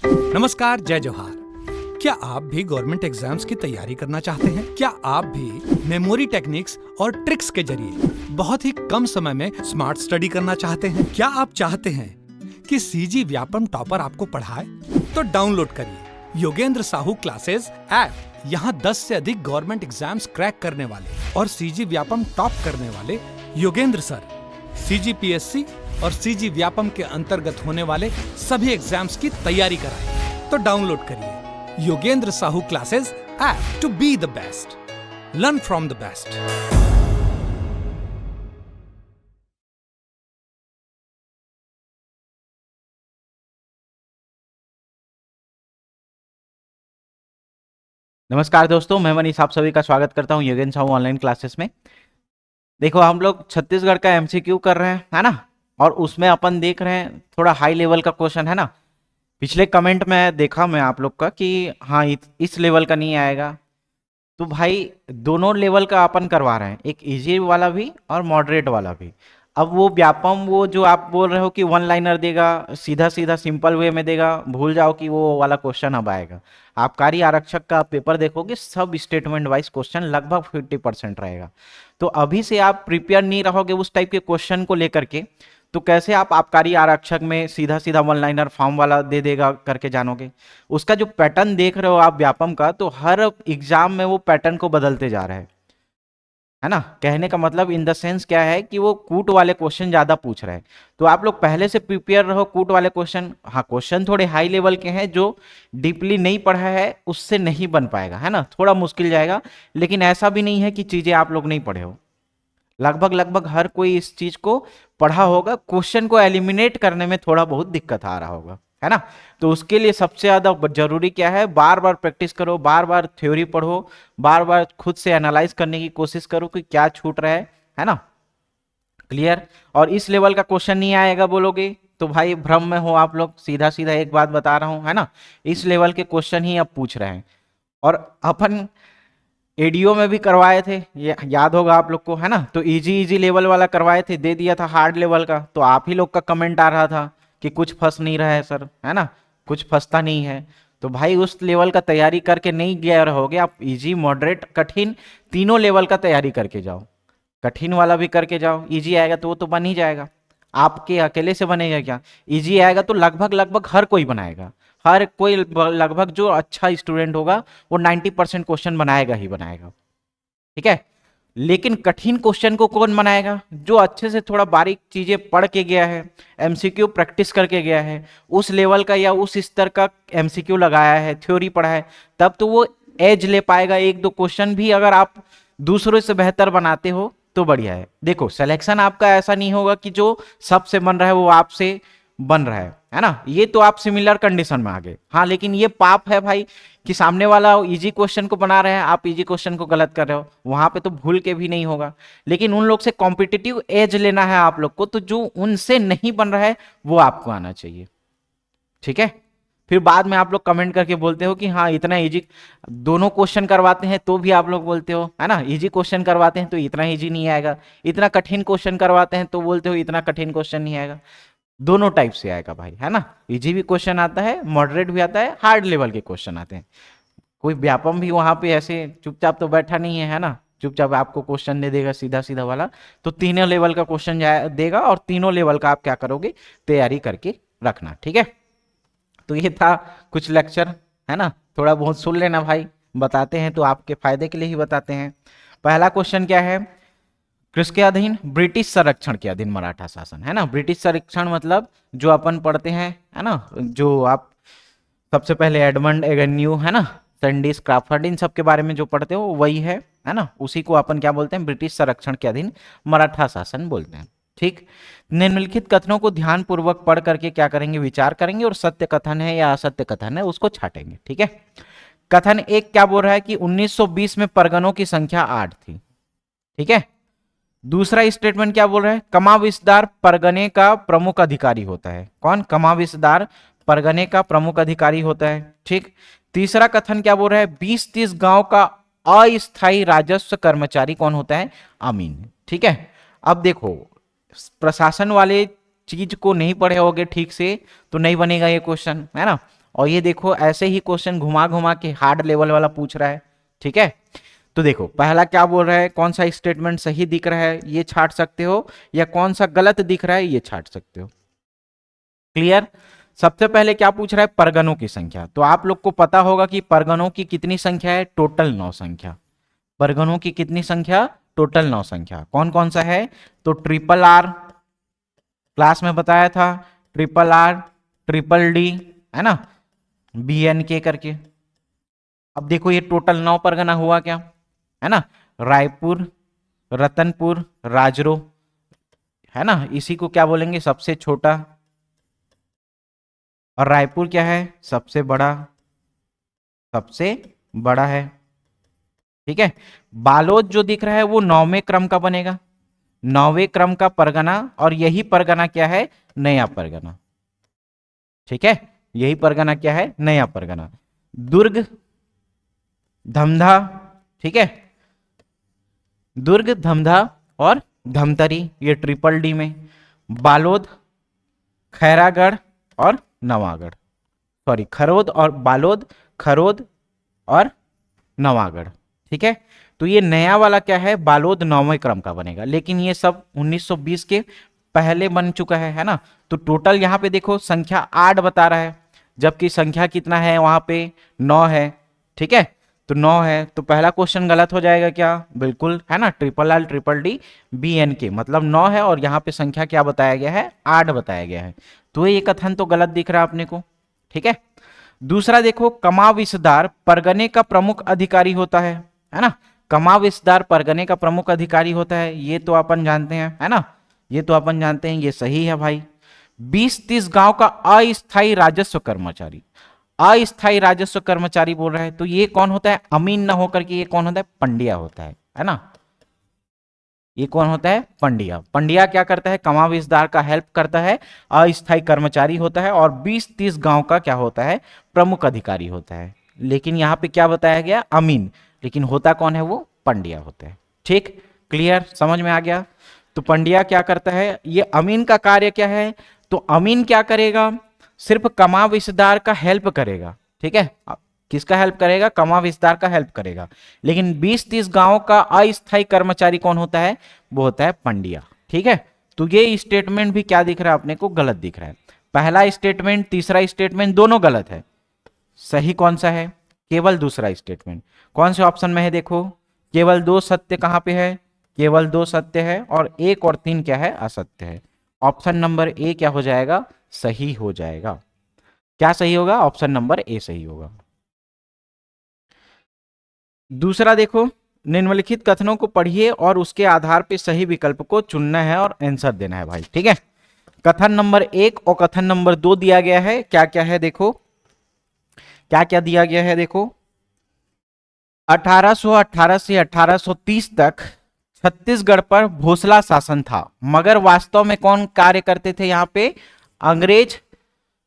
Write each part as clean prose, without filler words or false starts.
नमस्कार, जय जोहार। क्या आप भी गवर्नमेंट एग्जाम्स की तैयारी करना चाहते हैं? क्या आप भी मेमोरी टेक्निक्स और ट्रिक्स के जरिए बहुत ही कम समय में स्मार्ट स्टडी करना चाहते हैं? क्या आप चाहते हैं कि सीजी व्यापम टॉपर आपको पढ़ाए? तो डाउनलोड करिए योगेंद्र साहू क्लासेस ऐप। यहाँ 10 से अधिक गवर्नमेंट एग्जाम्स क्रैक करने वाले और सीजी व्यापम टॉप करने वाले योगेंद्र सर सीजीपीएससी और सीजी व्यापम के अंतर्गत होने वाले सभी एग्जाम्स की तैयारी कराएं। तो डाउनलोड करिए Yogendra Sahu classes app to be the best, learn from the best. नमस्कार दोस्तों, मैं मनीष आप सभी का स्वागत करता हूं योगेंद्र साहू ऑनलाइन क्लासेस में। देखो, हम लोग छत्तीसगढ़ का एमसीक्यू कर रहे हैं, है ना। और उसमें अपन देख रहे हैं थोड़ा हाई लेवल का क्वेश्चन, है ना। पिछले कमेंट में देखा मैं आप लोग का कि हाँ इस लेवल का नहीं आएगा, तो भाई दोनों लेवल का अपन करवा रहे हैं, एक इजी वाला भी और मॉडरेट वाला भी। अब वो व्यापम, वो जो आप बोल रहे हो कि वन लाइनर देगा, सीधा सीधा सिंपल वे में देगा, भूल जाओ कि वो वाला क्वेश्चन अब आएगा। आबकारी आरक्षक का पेपर देखोगे, सब स्टेटमेंट वाइज क्वेश्चन लगभग 50% रहेगा। तो अभी से आप प्रिपेयर नहीं रहोगे उस टाइप के क्वेश्चन को लेकर के, तो कैसे आप आबकारी आरक्षक में सीधा सीधा वन लाइनर फॉर्म वाला दे देगा करके जानोगे। उसका जो पैटर्न देख रहे हो आप व्यापम का, तो हर एग्जाम में वो पैटर्न को बदलते जा रहा है ना। कहने का मतलब इन द सेंस क्या है कि वो कूट वाले क्वेश्चन ज्यादा पूछ रहे हैं। तो आप लोग पहले से प्रिपेयर रहो कूट वाले क्वेश्चन। हाँ, क्वेश्चन थोड़े हाई लेवल के हैं, जो डीपली नहीं पढ़ा है उससे नहीं बन पाएगा, है ना, थोड़ा मुश्किल जाएगा। लेकिन ऐसा भी नहीं है कि चीजें आप लोग नहीं पढ़े हो, लगभग लगभग हर कोई इस चीज को पढ़ा होगा। क्वेश्चन को एलिमिनेट करने में थोड़ा बहुत दिक्कत आ रहा होगा, है ना। तो उसके लिए सबसे ज्यादा जरूरी क्या है, बार बार प्रैक्टिस करो, बार बार थ्योरी पढ़ो, बार बार खुद से एनालाइज करने की कोशिश करो कि क्या छूट रहा है ना। क्लियर। और इस लेवल का क्वेश्चन नहीं आएगा बोलोगे तो भाई भ्रम में हो आप लोग। सीधा सीधा एक बात बता रहा हूं, है ना, इस लेवल के क्वेश्चन ही अब पूछ रहे हैं। और अपन एडीओ में भी करवाए थे, ये याद होगा आप लोग को, है ना। तो इजी इजी लेवल वाला करवाए थे, दे दिया था हार्ड लेवल का। तो आप ही लोग का कमेंट आ रहा था कि कुछ फंस नहीं रहा है सर, है ना, कुछ फंसता नहीं है। तो भाई उस लेवल का तैयारी करके नहीं गया रहोगे आप, इजी मॉडरेट कठिन तीनों लेवल का तैयारी करके जाओ। कठिन वाला भी करके जाओ, इजी आएगा तो वो तो बन ही जाएगा। आपके अकेले से बनेगा क्या, इजी आएगा तो लगभग लगभग हर कोई बनाएगा। हर कोई लगभग जो अच्छा स्टूडेंट होगा वो 90% क्वेश्चन बनाएगा ही बनाएगा, ठीक है। लेकिन कठिन क्वेश्चन को कौन बनाएगा, जो अच्छे से थोड़ा बारीक चीजें पढ़ के गया है, एमसीक्यू प्रैक्टिस करके गया है, उस लेवल का या उस स्तर का एमसीक्यू लगाया है, थ्योरी पढ़ा है, तब तो वो एज ले पाएगा। एक दो क्वेश्चन भी अगर आप दूसरों से बेहतर बनाते हो तो बढ़िया है। देखो, सिलेक्शन आपका ऐसा नहीं होगा कि जो सबसे बन रहा है वो आपसे बन रहा है ना। ये तो आप सिमिलर कंडीशन में आ गए। हाँ, लेकिन ये पाप है भाई कि सामने वाला इजी क्वेश्चन को बना रहे हैं, आप इजी क्वेश्चन को गलत कर रहे हो, वहां पे तो भूल के भी नहीं होगा। लेकिन उन लोग से कॉम्पिटिटिव एज लेना है आप लोग को, तो जो उनसे नहीं बन रहा है वो आपको आना चाहिए, ठीक है। फिर बाद में आप लोग कमेंट करके बोलते हो कि हाँ इतना इजी, दोनों क्वेश्चन करवाते हैं तो भी आप लोग बोलते हो, है ना, इजी क्वेश्चन करवाते हैं तो इतना इजी नहीं आएगा, इतना कठिन क्वेश्चन करवाते हैं तो बोलते हो इतना कठिन क्वेश्चन नहीं आएगा। दोनों टाइप से आएगा भाई, है ना। इजी भी क्वेश्चन आता है, मॉडरेट भी आता है, हार्ड लेवल के क्वेश्चन आते हैं। कोई व्यापम भी वहां पे ऐसे चुपचाप तो बैठा नहीं है ना, चुपचाप आपको क्वेश्चन दे देगा सीधा सीधा वाला। तो तीनों लेवल का क्वेश्चन देगा और तीनों लेवल का आप क्या करोगे, तैयारी करके रखना, ठीक है। तो ये था कुछ लेक्चर, है ना, थोड़ा बहुत सुन लेना भाई, बताते हैं तो आपके फायदे के लिए ही बताते हैं। पहला क्वेश्चन क्या है, किसके अधीन, ब्रिटिश संरक्षण के अधीन मराठा शासन, है ना। ब्रिटिश संरक्षण मतलब जो अपन पढ़ते हैं, है ना, जो आप सबसे पहले एडमंड एवेन्यू, है ना, सैंडिस क्राफर्ड, इन सब के बारे में जो पढ़ते हो वही है ना, उसी को अपन क्या बोलते हैं, ब्रिटिश संरक्षण के अधीन मराठा शासन बोलते हैं, ठीक। निम्नलिखित कथनों को ध्यान पूर्वक पढ़ करके क्या करेंगे, विचार करेंगे और सत्य कथन है या असत्य कथन है उसको छाटेंगे, ठीक है। कथन एक क्या बोल रहा है कि 1920 में परगनों की संख्या 8 थी, ठीक है। दूसरा स्टेटमेंट क्या बोल रहा है, कमाविसदार परगने का प्रमुख अधिकारी होता है। कौन, कमाविसदार परगने का प्रमुख अधिकारी होता है, ठीक। तीसरा कथन क्या बोल रहा है, 20-30 गांव का अस्थायी राजस्व कर्मचारी कौन होता है, अमीन, ठीक है। अब देखो, प्रशासन वाले चीज को नहीं पढ़े होगे ठीक से तो नहीं बनेगा ये क्वेश्चन, है ना। और ये देखो ऐसे ही क्वेश्चन घुमा घुमा के हार्ड लेवल वाला पूछ रहा है। ठीक है, तो देखो पहला क्या बोल रहा है, कौन सा स्टेटमेंट सही दिख रहा है ये छांट सकते हो, या कौन सा गलत दिख रहा है ये छांट सकते हो। क्लियर। सबसे पहले क्या पूछ रहा है, परगनों की संख्या। तो आप लोग को पता होगा कि परगनों की कितनी संख्या है, टोटल 9 संख्या। परगनों की कितनी संख्या, टोटल 9 संख्या। कौन कौन सा है, तो ट्रिपल आर, क्लास में बताया था, ट्रिपल आर, ट्रिपल डी, है ना, बी एन के करके। अब देखो ये टोटल 9 परगना हुआ क्या, है ना, रायपुर, रतनपुर, राजरो, है ना, इसी को क्या बोलेंगे, सबसे छोटा, और रायपुर क्या है, सबसे बड़ा, सबसे बड़ा है। ठीक है, बालोद जो दिख रहा है वो 9वें क्रम का बनेगा, 9वें क्रम का परगना, और यही परगना क्या है, नया परगना। ठीक है, यही परगना क्या है, नया परगना। दुर्ग, धमधा, ठीक है, दुर्ग, धमधा और धमतरी, ये ट्रिपल डी में। बालोद, खैरागढ़ और नवागढ़, सॉरी खरोद और बालोद, खरोद और नवागढ़। ठीक है, तो ये नया वाला क्या है, बालोद 9वें क्रम का बनेगा, लेकिन ये सब 1920 के पहले बन चुका है ना। तो टोटल यहाँ पे देखो संख्या 8 बता रहा है, जबकि संख्या कितना है वहां पे, 9 है। ठीक है, तो 9 है, तो पहला क्वेश्चन गलत हो जाएगा क्या, बिल्कुल, है ना, triple R, triple D, B N K, मतलब 9 है, और यहाँ पे संख्या क्या बताया गया है, 8 बताया गया है। तो ये कथन तो गलत दिख रहा है अपने को। ठीक है, दूसरा देखो, कमाविसदार परगने का प्रमुख अधिकारी होता है ना, कमाविसदार परगने का प्रमुख अधिकारी होता है, ये तो अपन जानते हैं, है ना, ये तो अपन जानते हैं, ये सही है भाई। 20-30 गांव का अस्थायी राजस्व कर्मचारी, अस्थायी राजस्व कर्मचारी बोल रहा है, तो ये कौन होता है, अमीन ना होकर के ये कौन होता है, पंड्या होता है ना, ये कौन होता है, पंड्या। पंड्या क्या करता है, कमाविसदार का हेल्प करता है, अस्थायी कर्मचारी होता है, और 20-30 गांव का क्या होता है, प्रमुख अधिकारी होता है। लेकिन यहां पे क्या बताया गया, अमीन, लेकिन होता कौन है, वो पंड्या होता है। ठीक, क्लियर, समझ में आ गया। तो पंड्या क्या करता है, ये अमीन का कार्य क्या है, तो अमीन क्या करेगा, सिर्फ कमाविसदार का हेल्प करेगा। ठीक है, किसका हेल्प करेगा, कमाविसदार का हेल्प करेगा। लेकिन 20-30 गांव का अस्थायी कर्मचारी कौन होता है, वो होता है पंड्या। ठीक है, तो ये स्टेटमेंट भी क्या दिख रहा है अपने को, गलत दिख रहा है। पहला स्टेटमेंट, तीसरा स्टेटमेंट दोनों गलत है। सही कौन सा है, केवल दूसरा स्टेटमेंट। कौन से ऑप्शन में है, देखो केवल 2 सत्य कहां पे है, केवल 2 सत्य है, और 1 और 3 क्या है, असत्य है। ऑप्शन नंबर ए क्या हो जाएगा, सही हो जाएगा। क्या सही होगा, ऑप्शन नंबर ए सही होगा। दूसरा देखो, निम्नलिखित कथनों को पढ़िए और उसके आधार पर सही विकल्प को चुनना है और आंसर देना है भाई। ठीक है, कथन नंबर 1 और कथन नंबर 2 दिया गया है, क्या क्या है देखो, क्या क्या दिया गया है देखो। 1818 से 1830 तक छत्तीसगढ़ पर भोसला शासन था, मगर वास्तव में कौन कार्य करते थे यहाँ पे, अंग्रेज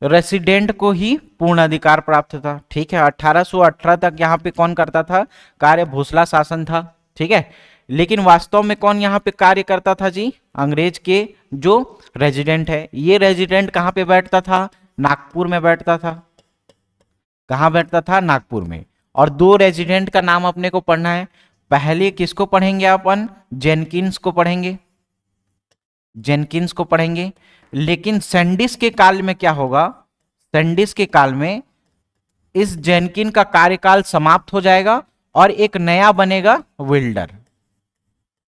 रेसिडेंट को ही पूर्ण अधिकार प्राप्त था। ठीक है, 1818 तक यहाँ पे कौन करता था कार्य, भोसला शासन था। ठीक है, लेकिन वास्तव में कौन यहाँ पे कार्य करता था जी, अंग्रेज के जो रेजिडेंट है। ये रेजिडेंट कहाँ पे बैठता था, नागपुर में बैठता था। कहाँ बैठता था, नागपुर में। और 2 रेजिडेंट का नाम अपने को पढ़ना है। पहले किसको पढ़ेंगे अपन, जेनकिंस को पढ़ेंगे, जेनकिंस को पढ़ेंगे। लेकिन सैंडिस के काल में क्या होगा, सैंडिस के काल में इस जेनकिन का कार्यकाल समाप्त हो जाएगा और एक नया बनेगा, विल्डर।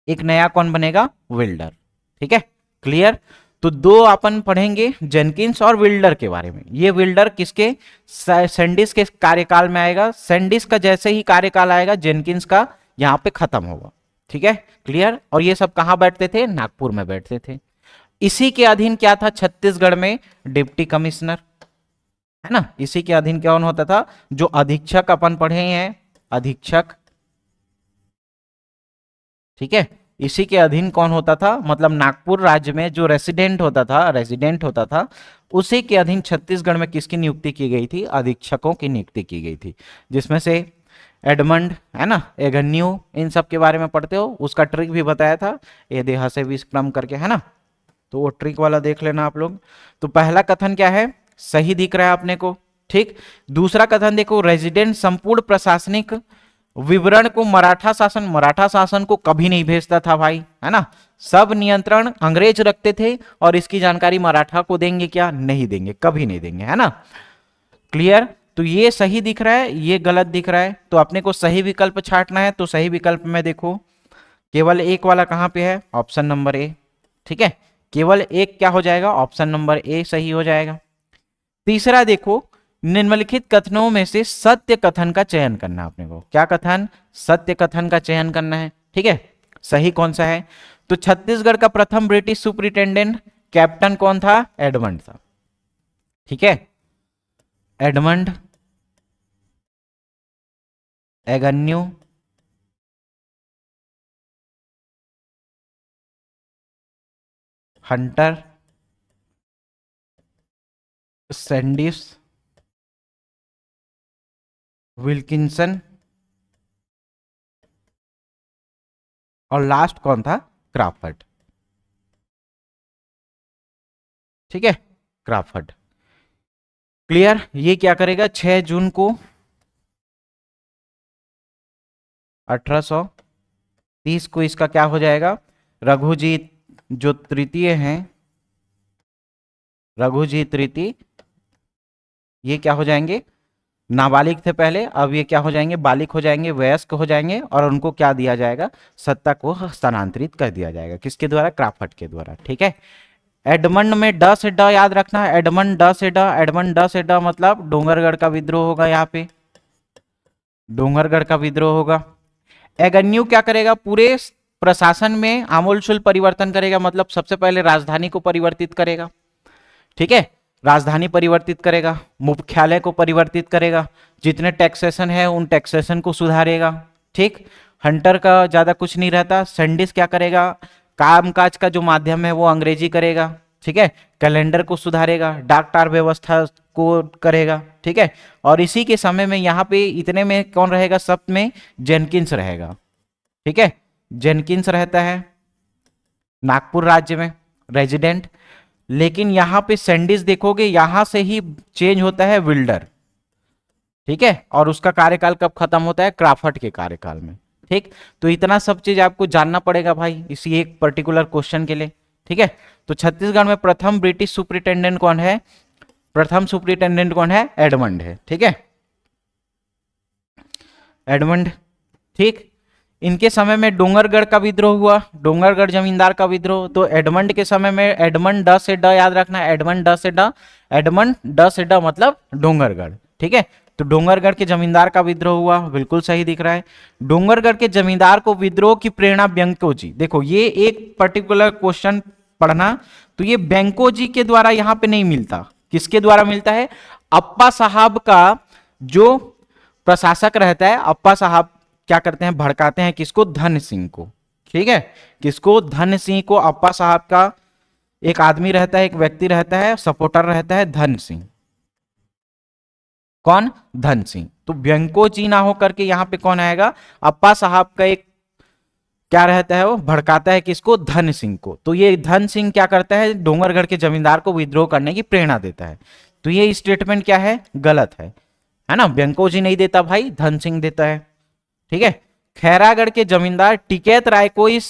एक नया कौन बनेगा, विल्डर। ठीक है, क्लियर। तो 2 अपन पढ़ेंगे जेनकिंस और विल्डर के बारे में। ये विल्डर किसके, सैंडिस के कार्यकाल में आएगा। सैंडिस का जैसे ही कार्यकाल आएगा, जेनकिंस का यहाँ पे खत्म होगा। ठीक है, क्लियर। और ये सब कहाँ बैठते थे, नागपुर में बैठते थे। इसी के अधीन क्या था छत्तीसगढ़ में, डिप्टी कमिश्नर, है ना। इसी के अधीन कौन होता था, जो अधीक्षक अपन पढ़े हैं, अधीक्षक। ठीक है, इसी के अधीन कौन होता था, मतलब नागपुर राज्य में जो रेसिडेंट होता था, रेसिडेंट होता था, उसी के अधीन छत्तीसगढ़ में किसकी नियुक्ति की गई थी, अधीक्षकों की नियुक्ति की गई थी। जिसमें से एडमंड, है ना, एगन्यू, इन सब के बारे में पढ़ते हो। उसका ट्रिक भी बताया था, ये देहा से विक्रम करके, है ना, तो वो ट्रिक वाला देख लेना आप लोग। तो पहला कथन क्या है, सही दिख रहा है अपने को। ठीक। दूसरा कथन देखो, रेजिडेंट संपूर्ण प्रशासनिक विवरण को मराठा शासन को कभी नहीं भेजता था भाई, है ना। सब नियंत्रण अंग्रेज रखते थे और इसकी जानकारी मराठा को देंगे क्या? नहीं देंगे, कभी नहीं देंगे, है ना। क्लियर। तो ये सही दिख रहा है, ये गलत दिख रहा है, तो अपने को सही विकल्प छांटना है। तो सही विकल्प में देखो केवल एक वाला कहां पे है? Option number A. ठीक है, केवल एक क्या हो जाएगा? ऑप्शन नंबर ए सही हो जाएगा। तीसरा देखो, निम्नलिखित कथनों में से सत्य कथन का चयन करना है अपने को। क्या कथन? सत्य कथन का चयन करना है। ठीक है, सही कौन सा है? तो छत्तीसगढ़ का प्रथम ब्रिटिश सुपरिटेंडेंट कैप्टन कौन था? एडमंड था। ठीक है, Edmund Agnew Hunter Sandis Wilkinson और लास्ट कौन था? क्राफर्ड। ठीक है, क्राफर्ड। क्लियर। ये क्या करेगा? 6 जून को 1830 को इसका क्या हो जाएगा? रघुजीत जो तृतीय हैं, रघुजीत तृतीय, ये क्या हो जाएंगे? नाबालिग थे पहले, अब ये क्या हो जाएंगे? बालिग हो जाएंगे, वयस्क हो जाएंगे, और उनको क्या दिया जाएगा? सत्ता को हस्तांतरित कर दिया जाएगा। किसके द्वारा? क्राफर्ड के द्वारा। ठीक है, एडमंड में ड से ड याद रखना है। एडमंड ड से ड, एडमंड ड से ड मतलब डोंगरगढ़ का विद्रोह होगा। यहाँ पे डोंगरगढ़ का विद्रोह होगा। एगन्यू क्या करेगा? पूरे प्रशासन में आमूलचूल परिवर्तन करेगा, मतलब सबसे पहले राजधानी को परिवर्तित करेगा। ठीक है, राजधानी परिवर्तित करेगा, मुख्यालय को परिवर्तित करेगा, जितने टैक्सेशन है उन टैक्सेशन को सुधारेगा। ठीक, हंटर का ज्यादा कुछ नहीं रहता। सैंडिस क्या करेगा? कामकाज का जो माध्यम है वो अंग्रेजी करेगा। ठीक है, कैलेंडर को सुधारेगा, डाक टार व्यवस्था को करेगा। ठीक है, और इसी के समय में यहाँ पे इतने में कौन रहेगा? सब में जेनकिंस रहेगा। ठीक है, जेनकिंस रहता है नागपुर राज्य में रेजिडेंट। लेकिन यहां पे सैंडिस देखोगे, यहां से ही चेंज होता है विल्डर। ठीक है, और उसका कार्यकाल कब खत्म होता है? क्राफर्ड के कार्यकाल में। ठीक, तो इतना सब चीज आपको जानना पड़ेगा भाई इसी एक पर्टिकुलर क्वेश्चन के लिए। ठीक है, तो छत्तीसगढ़ में प्रथम ब्रिटिश सुपरिटेंडेंट कौन है? प्रथम सुपरिटेंडेंट कौन है? एडमंड है। ठीक है, एडमंड। ठीक, इनके समय में डोंगरगढ़ का विद्रोह हुआ, डोंगरगढ़ जमींदार का विद्रोह। तो एडमंड के समय में एडमंड ड से ड याद रखना है। एडमंड ड से ड, एडमंड ड से ड मतलब डोंगरगढ़। ठीक है, तो डोंगरगढ़ के जमींदार का विद्रोह हुआ, बिल्कुल सही दिख रहा है। डोंगरगढ़ के जमींदार को विद्रोह की प्रेरणा बैंको जी। देखो ये एक पर्टिकुलर क्वेश्चन पढ़ना, तो ये बैंको जी के द्वारा यहां पे नहीं मिलता। किसके द्वारा मिलता है? अप्पा साहब का जो प्रशासक रहता है, अप्पा साहब क्या करते हैं? भड़काते हैं किसको? धन सिंह को। ठीक है, किसको? धन सिंह को। अप्पा साहब का एक आदमी रहता है, एक व्यक्ति रहता है, सपोर्टर रहता है धन सिंह। कौन? धन सिंह। तो बैंको जी ना हो करके यहां पे कौन आएगा? अप्पा साहब का एक क्या रहता है? वो भड़काता है किसको? धन सिंह को। तो ये धन सिंह क्या करता है? डोंगरगढ़ के जमींदार को विद्रोह करने की प्रेरणा देता है। तो ये स्टेटमेंट क्या है? गलत है ना। बैंको जी नहीं देता भाई, धन सिंह देता है। ठीक है, खैरागढ़ के जमींदार टिकैत राय को इस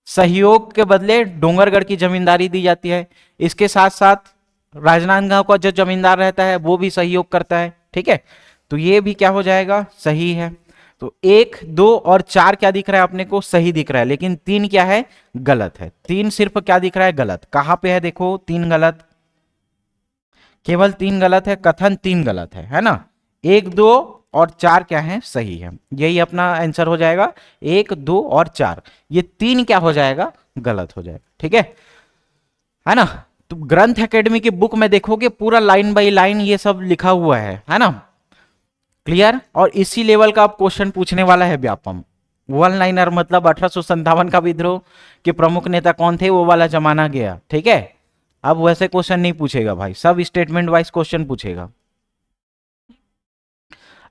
सहयोग के बदले डोंगरगढ़ की जमींदारी दी जाती है। इसके साथ साथ राजनांदगांव का जो जमींदार रहता है वो भी सहयोग करता है। ठीक है, तो ये भी क्या हो जाएगा? सही है। तो 1, 2 और 4 क्या दिख रहा है अपने को? सही दिख रहा है। लेकिन 3 क्या है? गलत है। 3 सिर्फ क्या दिख रहा है? गलत। कहां पे है? देखो 3 गलत, केवल 3 गलत है। कथन 3 गलत है ना। 1, 2 और 4 क्या है? सही है। यही अपना आंसर हो जाएगा। 1, 2 और 4, ये 3 क्या हो जाएगा? गलत हो जाएगा। ठीक है ना। तो ग्रंथ एकेडमी की बुक में देखोगे पूरा लाइन बाय लाइन ये सब लिखा हुआ है ना। क्लियर। और इसी लेवल का आप क्वेश्चन पूछने वाला है व्यापम। 1 लाइनर मतलब 1857 का विद्रोह के प्रमुख नेता कौन थे, वो वाला जमाना गया। ठीक है, अब वैसे क्वेश्चन नहीं पूछेगा भाई, सब स्टेटमेंट वाइज क्वेश्चन पूछेगा।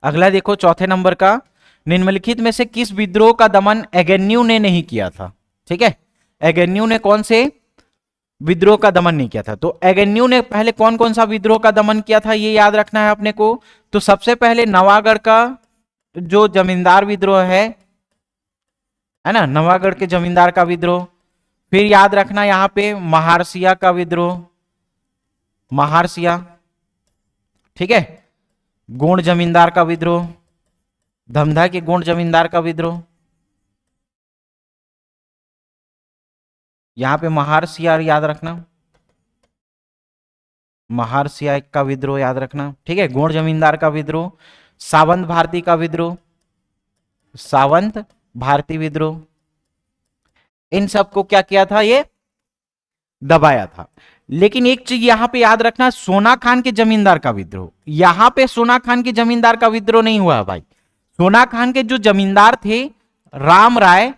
अगला देखो चौथे नंबर का, निम्नलिखित में से किस विद्रोह का दमन एगेन्यू ने नहीं किया था? ठीक है, एगेन्यू ने कौन से विद्रोह का दमन नहीं किया था। तो एगेन्यू ने पहले कौन कौन सा विद्रोह का दमन किया था ये याद रखना है अपने को। तो सबसे पहले नवागढ़ का जो जमींदार विद्रोह है ना, नवागढ़ के जमींदार का विद्रोह। फिर याद रखना यहां पे महारसिया का विद्रोह, महारसिया, ठीक है, गोंड जमींदार का विद्रोह, धमधा के गोंड जमींदार का विद्रोह, यहां पे महारसिया याद रखना, महारसिया का विद्रोह याद रखना, ठीक है, गोंड जमींदार का विद्रोह, सावंत भारती का विद्रोह, सावंत भारती विद्रोह, इन सबको क्या किया था, ये दबाया था। लेकिन एक चीज यहां पे याद रखना, सोना खान के जमींदार का विद्रोह, यहां पे सोना खान के जमींदार का विद्रोह नहीं हुआ भाई। सोना खान के जो जमींदार थे राम राय,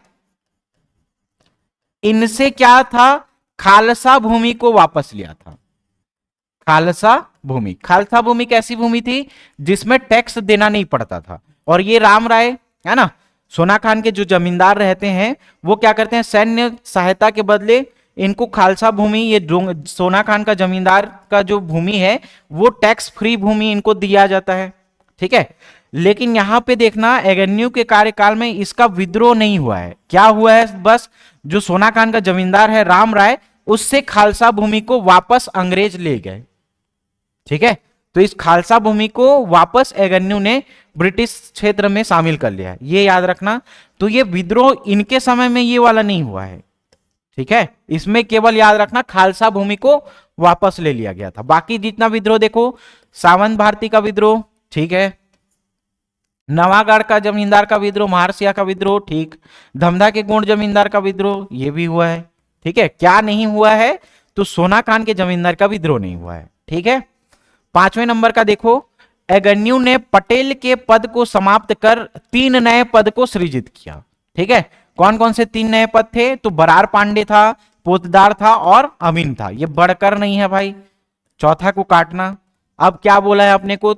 इनसे क्या था, खालसा भूमि को वापस लिया था। खालसा भूमि, खालसा भूमि कैसी भूमि थी जिसमें टैक्स देना नहीं पड़ता था। और ये राम राय है ना, सोना खान के जो जमींदार रहते हैं वो क्या करते हैं, सैन्य सहायता के बदले इनको खालसा भूमि, ये सोना खान का जमींदार का जो भूमि है वो टैक्स फ्री भूमि इनको दिया जाता है, ठीक है। लेकिन यहां पे देखना एगेन्यू के कार्यकाल में इसका विद्रोह नहीं हुआ है। क्या हुआ है, बस जो सोना खान का जमींदार है राम राय, उससे खालसा भूमि को वापस अंग्रेज ले गए, ठीक है। तो इस खालसा भूमि को वापस एगेन्यू ने ब्रिटिश क्षेत्र में शामिल कर लिया है, ये याद रखना। तो ये विद्रोह इनके समय में ये वाला नहीं हुआ है, ठीक है। इसमें केवल याद रखना खालसा भूमि को वापस ले लिया गया था। बाकी जितना विद्रोह देखो, सावंत भारती का विद्रोह, ठीक है, नवागढ़ का जमींदार का विद्रोह, महारसिया का विद्रोह, ठीक, धमधा के गोंड जमींदार का विद्रोह, ये भी हुआ है, ठीक है। क्या नहीं हुआ है, तो सोना खान के जमींदार का विद्रोह नहीं हुआ है, ठीक है। 5वें नंबर का देखो, एगेन्यू ने पटेल के पद को समाप्त कर 3 नए पद को सृजित किया, ठीक है। कौन कौन से 3 नए पद थे, तो बरार पांडे था, पोतदार था और अमीन था। ये बढ़कर नहीं है भाई, चौथा को काटना। अब क्या बोला है अपने को,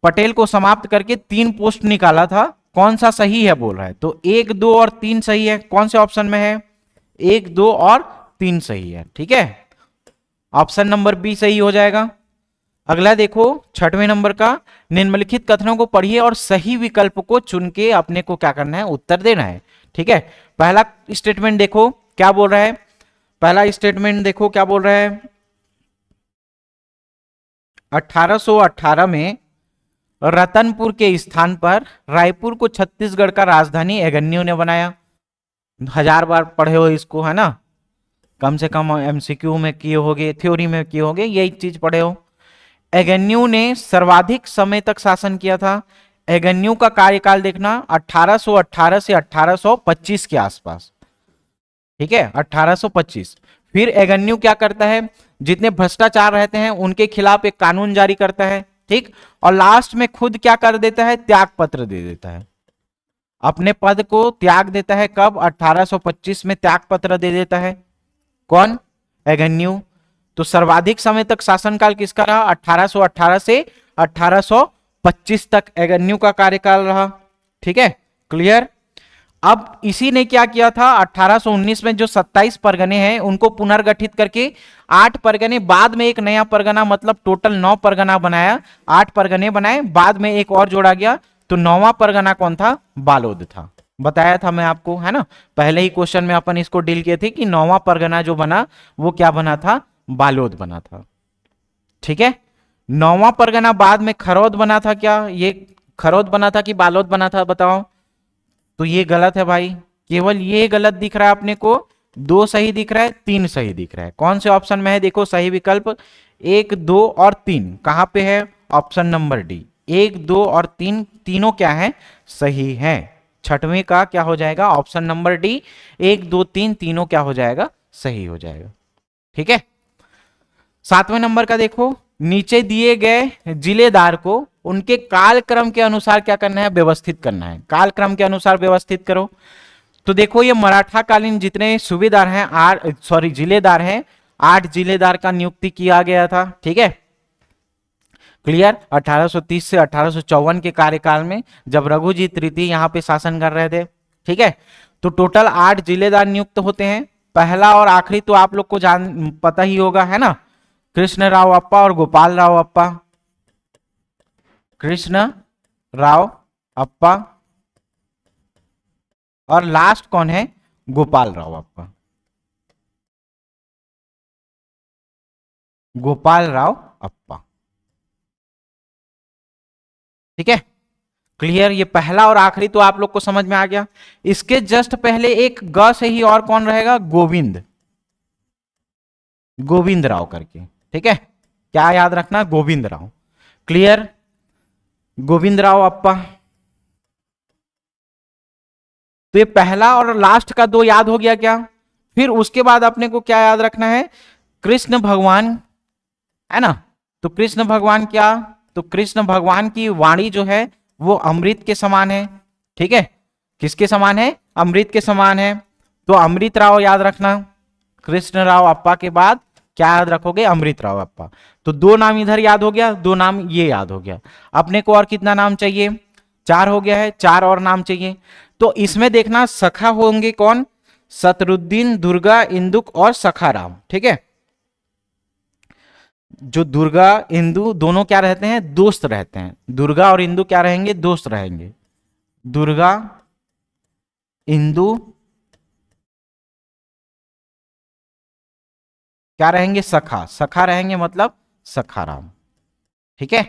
पटेल को समाप्त करके 3 पोस्ट निकाला था, कौन सा सही है बोल रहा है, तो 1, 2 और 3 सही है। कौन से ऑप्शन में है, 1, 2 और 3 सही है, ठीक है। ऑप्शन नंबर बी सही हो जाएगा। अगला देखो 6वें नंबर का, निम्नलिखित कथनों को पढ़िए और सही विकल्प को चुन के अपने को क्या करना है, उत्तर देना है, ठीक है। पहला स्टेटमेंट देखो क्या बोल रहा है, पहला स्टेटमेंट देखो क्या बोल रहा है, 1818 में रतनपुर के स्थान पर रायपुर को छत्तीसगढ़ का राजधानी एगेन्यू ने बनाया। 1000 बार पढ़े हो इसको, है ना, कम से कम एमसीक्यू में किए होगे, थ्योरी में किए होगे, यही चीज पढ़े हो। एगेन्यू ने सर्वाधिक समय तक शासन किया था। एगेन्यू का कार्यकाल देखना 1818 से 1825 के आसपास, ठीक है, 1825। फिर एगेन्यू क्या करता है, जितने भ्रष्टाचार रहते हैं उनके खिलाफ एक कानून जारी करता है, ठीक, और लास्ट में खुद क्या कर देता है, त्याग पत्र दे देता है, अपने पद को त्याग देता है। कब, 1825 में त्याग पत्र दे देता है। कौन, एगेन्यू। तो सर्वाधिक समय तक शासनकाल किसका रहा, 1818 से 1825 तक एगेन्यू का कार्यकाल रहा, ठीक है, क्लियर। अब इसी ने क्या किया था, 1819 में जो 27 परगने हैं उनको पुनर्गठित करके 8 परगने, बाद में एक नया परगना, मतलब टोटल 9 परगना बनाया, 8 परगने बनाए, बाद में एक और जोड़ा गया। तो 9वां परगना कौन था, बालोद था। बताया था मैं आपको, है ना, पहले ही क्वेश्चन में अपन इसको डील किए थे कि 9वां परगना जो बना वो क्या बना था, बालोद बना था, ठीक है। 9वां परगना बाद में खरौद बना था। क्या ये खरौद बना था कि बालोद बना था, बताओ। तो ये गलत है भाई, केवल ये गलत दिख रहा है अपने को, 2 सही दिख रहा है, 3 सही दिख रहा है। कौन से ऑप्शन में है, देखो सही विकल्प 1, 2 और 3 कहां पे है, ऑप्शन नंबर डी। 1, 2 और 3 तीनों क्या है, सही है। 6वें का क्या हो जाएगा, ऑप्शन नंबर डी, 1, 2, 3 तीनों क्या हो जाएगा, सही हो जाएगा, ठीक है। 7वें नंबर का देखो, नीचे दिए गए जिलेदार को उनके कालक्रम के अनुसार क्या करना है, व्यवस्थित करना है। कालक्रम के अनुसार व्यवस्थित करो। तो देखो ये मराठा कालीन जितने सूबेदार हैं, जिलेदार हैं, 8 जिलेदार का नियुक्ति किया गया था, ठीक है, क्लियर। 1830 से 1854 के कार्यकाल में जब रघुजीत रीति यहाँ पे शासन कर रहे थे, ठीक है। तो टोटल 8 जिलेदार नियुक्त होते हैं, पहला और आखिरी तो आप लोग को जान पता ही होगा, है ना, कृष्ण राव अप्पा और गोपाल राव अप्पा। कृष्ण राव अप्पा और लास्ट कौन है, गोपाल राव अप्पा। गोपाल राव अप्पा, ठीक है, क्लियर। ये पहला और आखिरी तो आप लोग को समझ में आ गया। इसके जस्ट पहले एक ग से ही और कौन रहेगा, गोविंद, गोविंद राव करके, ठीक है, क्या याद रखना, गोविंद राव, क्लियर, गोविंद राव अप्पा। तो ये पहला और लास्ट का दो याद हो गया क्या। फिर उसके बाद अपने को क्या याद रखना है, कृष्ण भगवान, है ना। तो कृष्ण भगवान क्या, तो कृष्ण भगवान की वाणी जो है वो अमृत के समान है, ठीक है, किसके समान है, अमृत के समान है। तो अमृत राव याद रखना, कृष्ण राव अप्पा के बाद क्या याद रखोगे, अमृत राव अप्पा। तो दो नाम इधर याद हो गया, दो नाम ये याद हो गया। अपने को और कितना नाम चाहिए, चार हो गया है, चार और नाम चाहिए। तो इसमें देखना सखा होंगे कौन, सतरुद्दीन, दुर्गा, इंदुक और सखाराम, ठीक है। जो दुर्गा इंदु दोनों क्या रहते हैं, दोस्त रहते हैं। दुर्गा और इंदु क्या रहेंगे, दोस्त रहेंगे। दुर्गा इंदु क्या रहेंगे, सखा, सखा रहेंगे, मतलब सखाराम, ठीक है।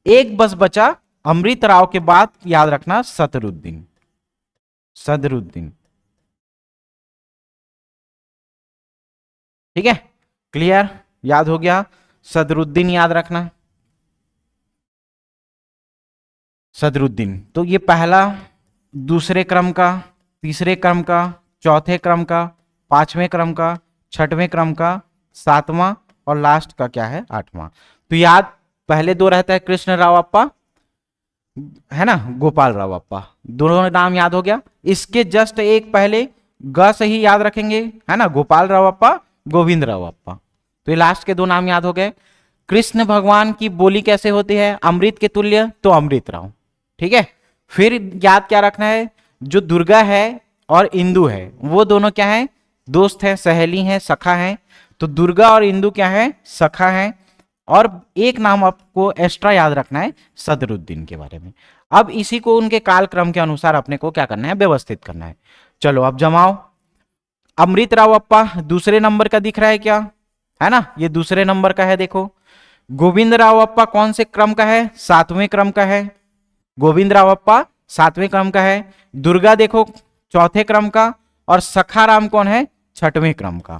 एक बस बचा अमृत राव के बाद, याद रखना सतरुद्दीन, सदरुद्दीन, ठीक है, क्लियर, याद हो गया, सदरुद्दीन याद रखना, सदरुद्दीन। तो ये पहला, दूसरे क्रम का, तीसरे क्रम का, चौथे क्रम का, पांचवें क्रम का, छठवें क्रम का, सातवां और लास्ट का क्या है, आठवां। तो याद पहले दो रहता है कृष्ण राव अप्पा, है ना, गोपाल राव अप्पा, दोनों नाम याद हो गया। इसके जस्ट एक पहले ग से ही याद रखेंगे, है ना, गोपाल राव अप्पा, गोविंद राव अप्पा। तो ये लास्ट के दो नाम याद हो गए। कृष्ण भगवान की बोली कैसे होती है, अमृत के तुल्य, तो अमृत राव, ठीक है। फिर याद क्या रखना है, जो दुर्गा है और इंदु है वो दोनों क्या है, दोस्त है, सहेली है, सखा है। तो दुर्गा और इंदु क्या है, सखा है। और एक नाम आपको एक्स्ट्रा याद रखना है, सदरुद्दीन के बारे में। अब इसी को उनके कालक्रम के अनुसार अपने को क्या करना है, व्यवस्थित करना है। चलो अब जमाओ। अमृत राव अप्पा दूसरे नंबर का दिख रहा है क्या, है ना, ये दूसरे नंबर का है, देखो। गोविंद राव अप्पा कौन से क्रम का है, सातवें क्रम का है। गोविंद राव अप्पा सातवें क्रम का है। दुर्गा देखो चौथे क्रम का, और सखाराम कौन है, छठवें क्रम का।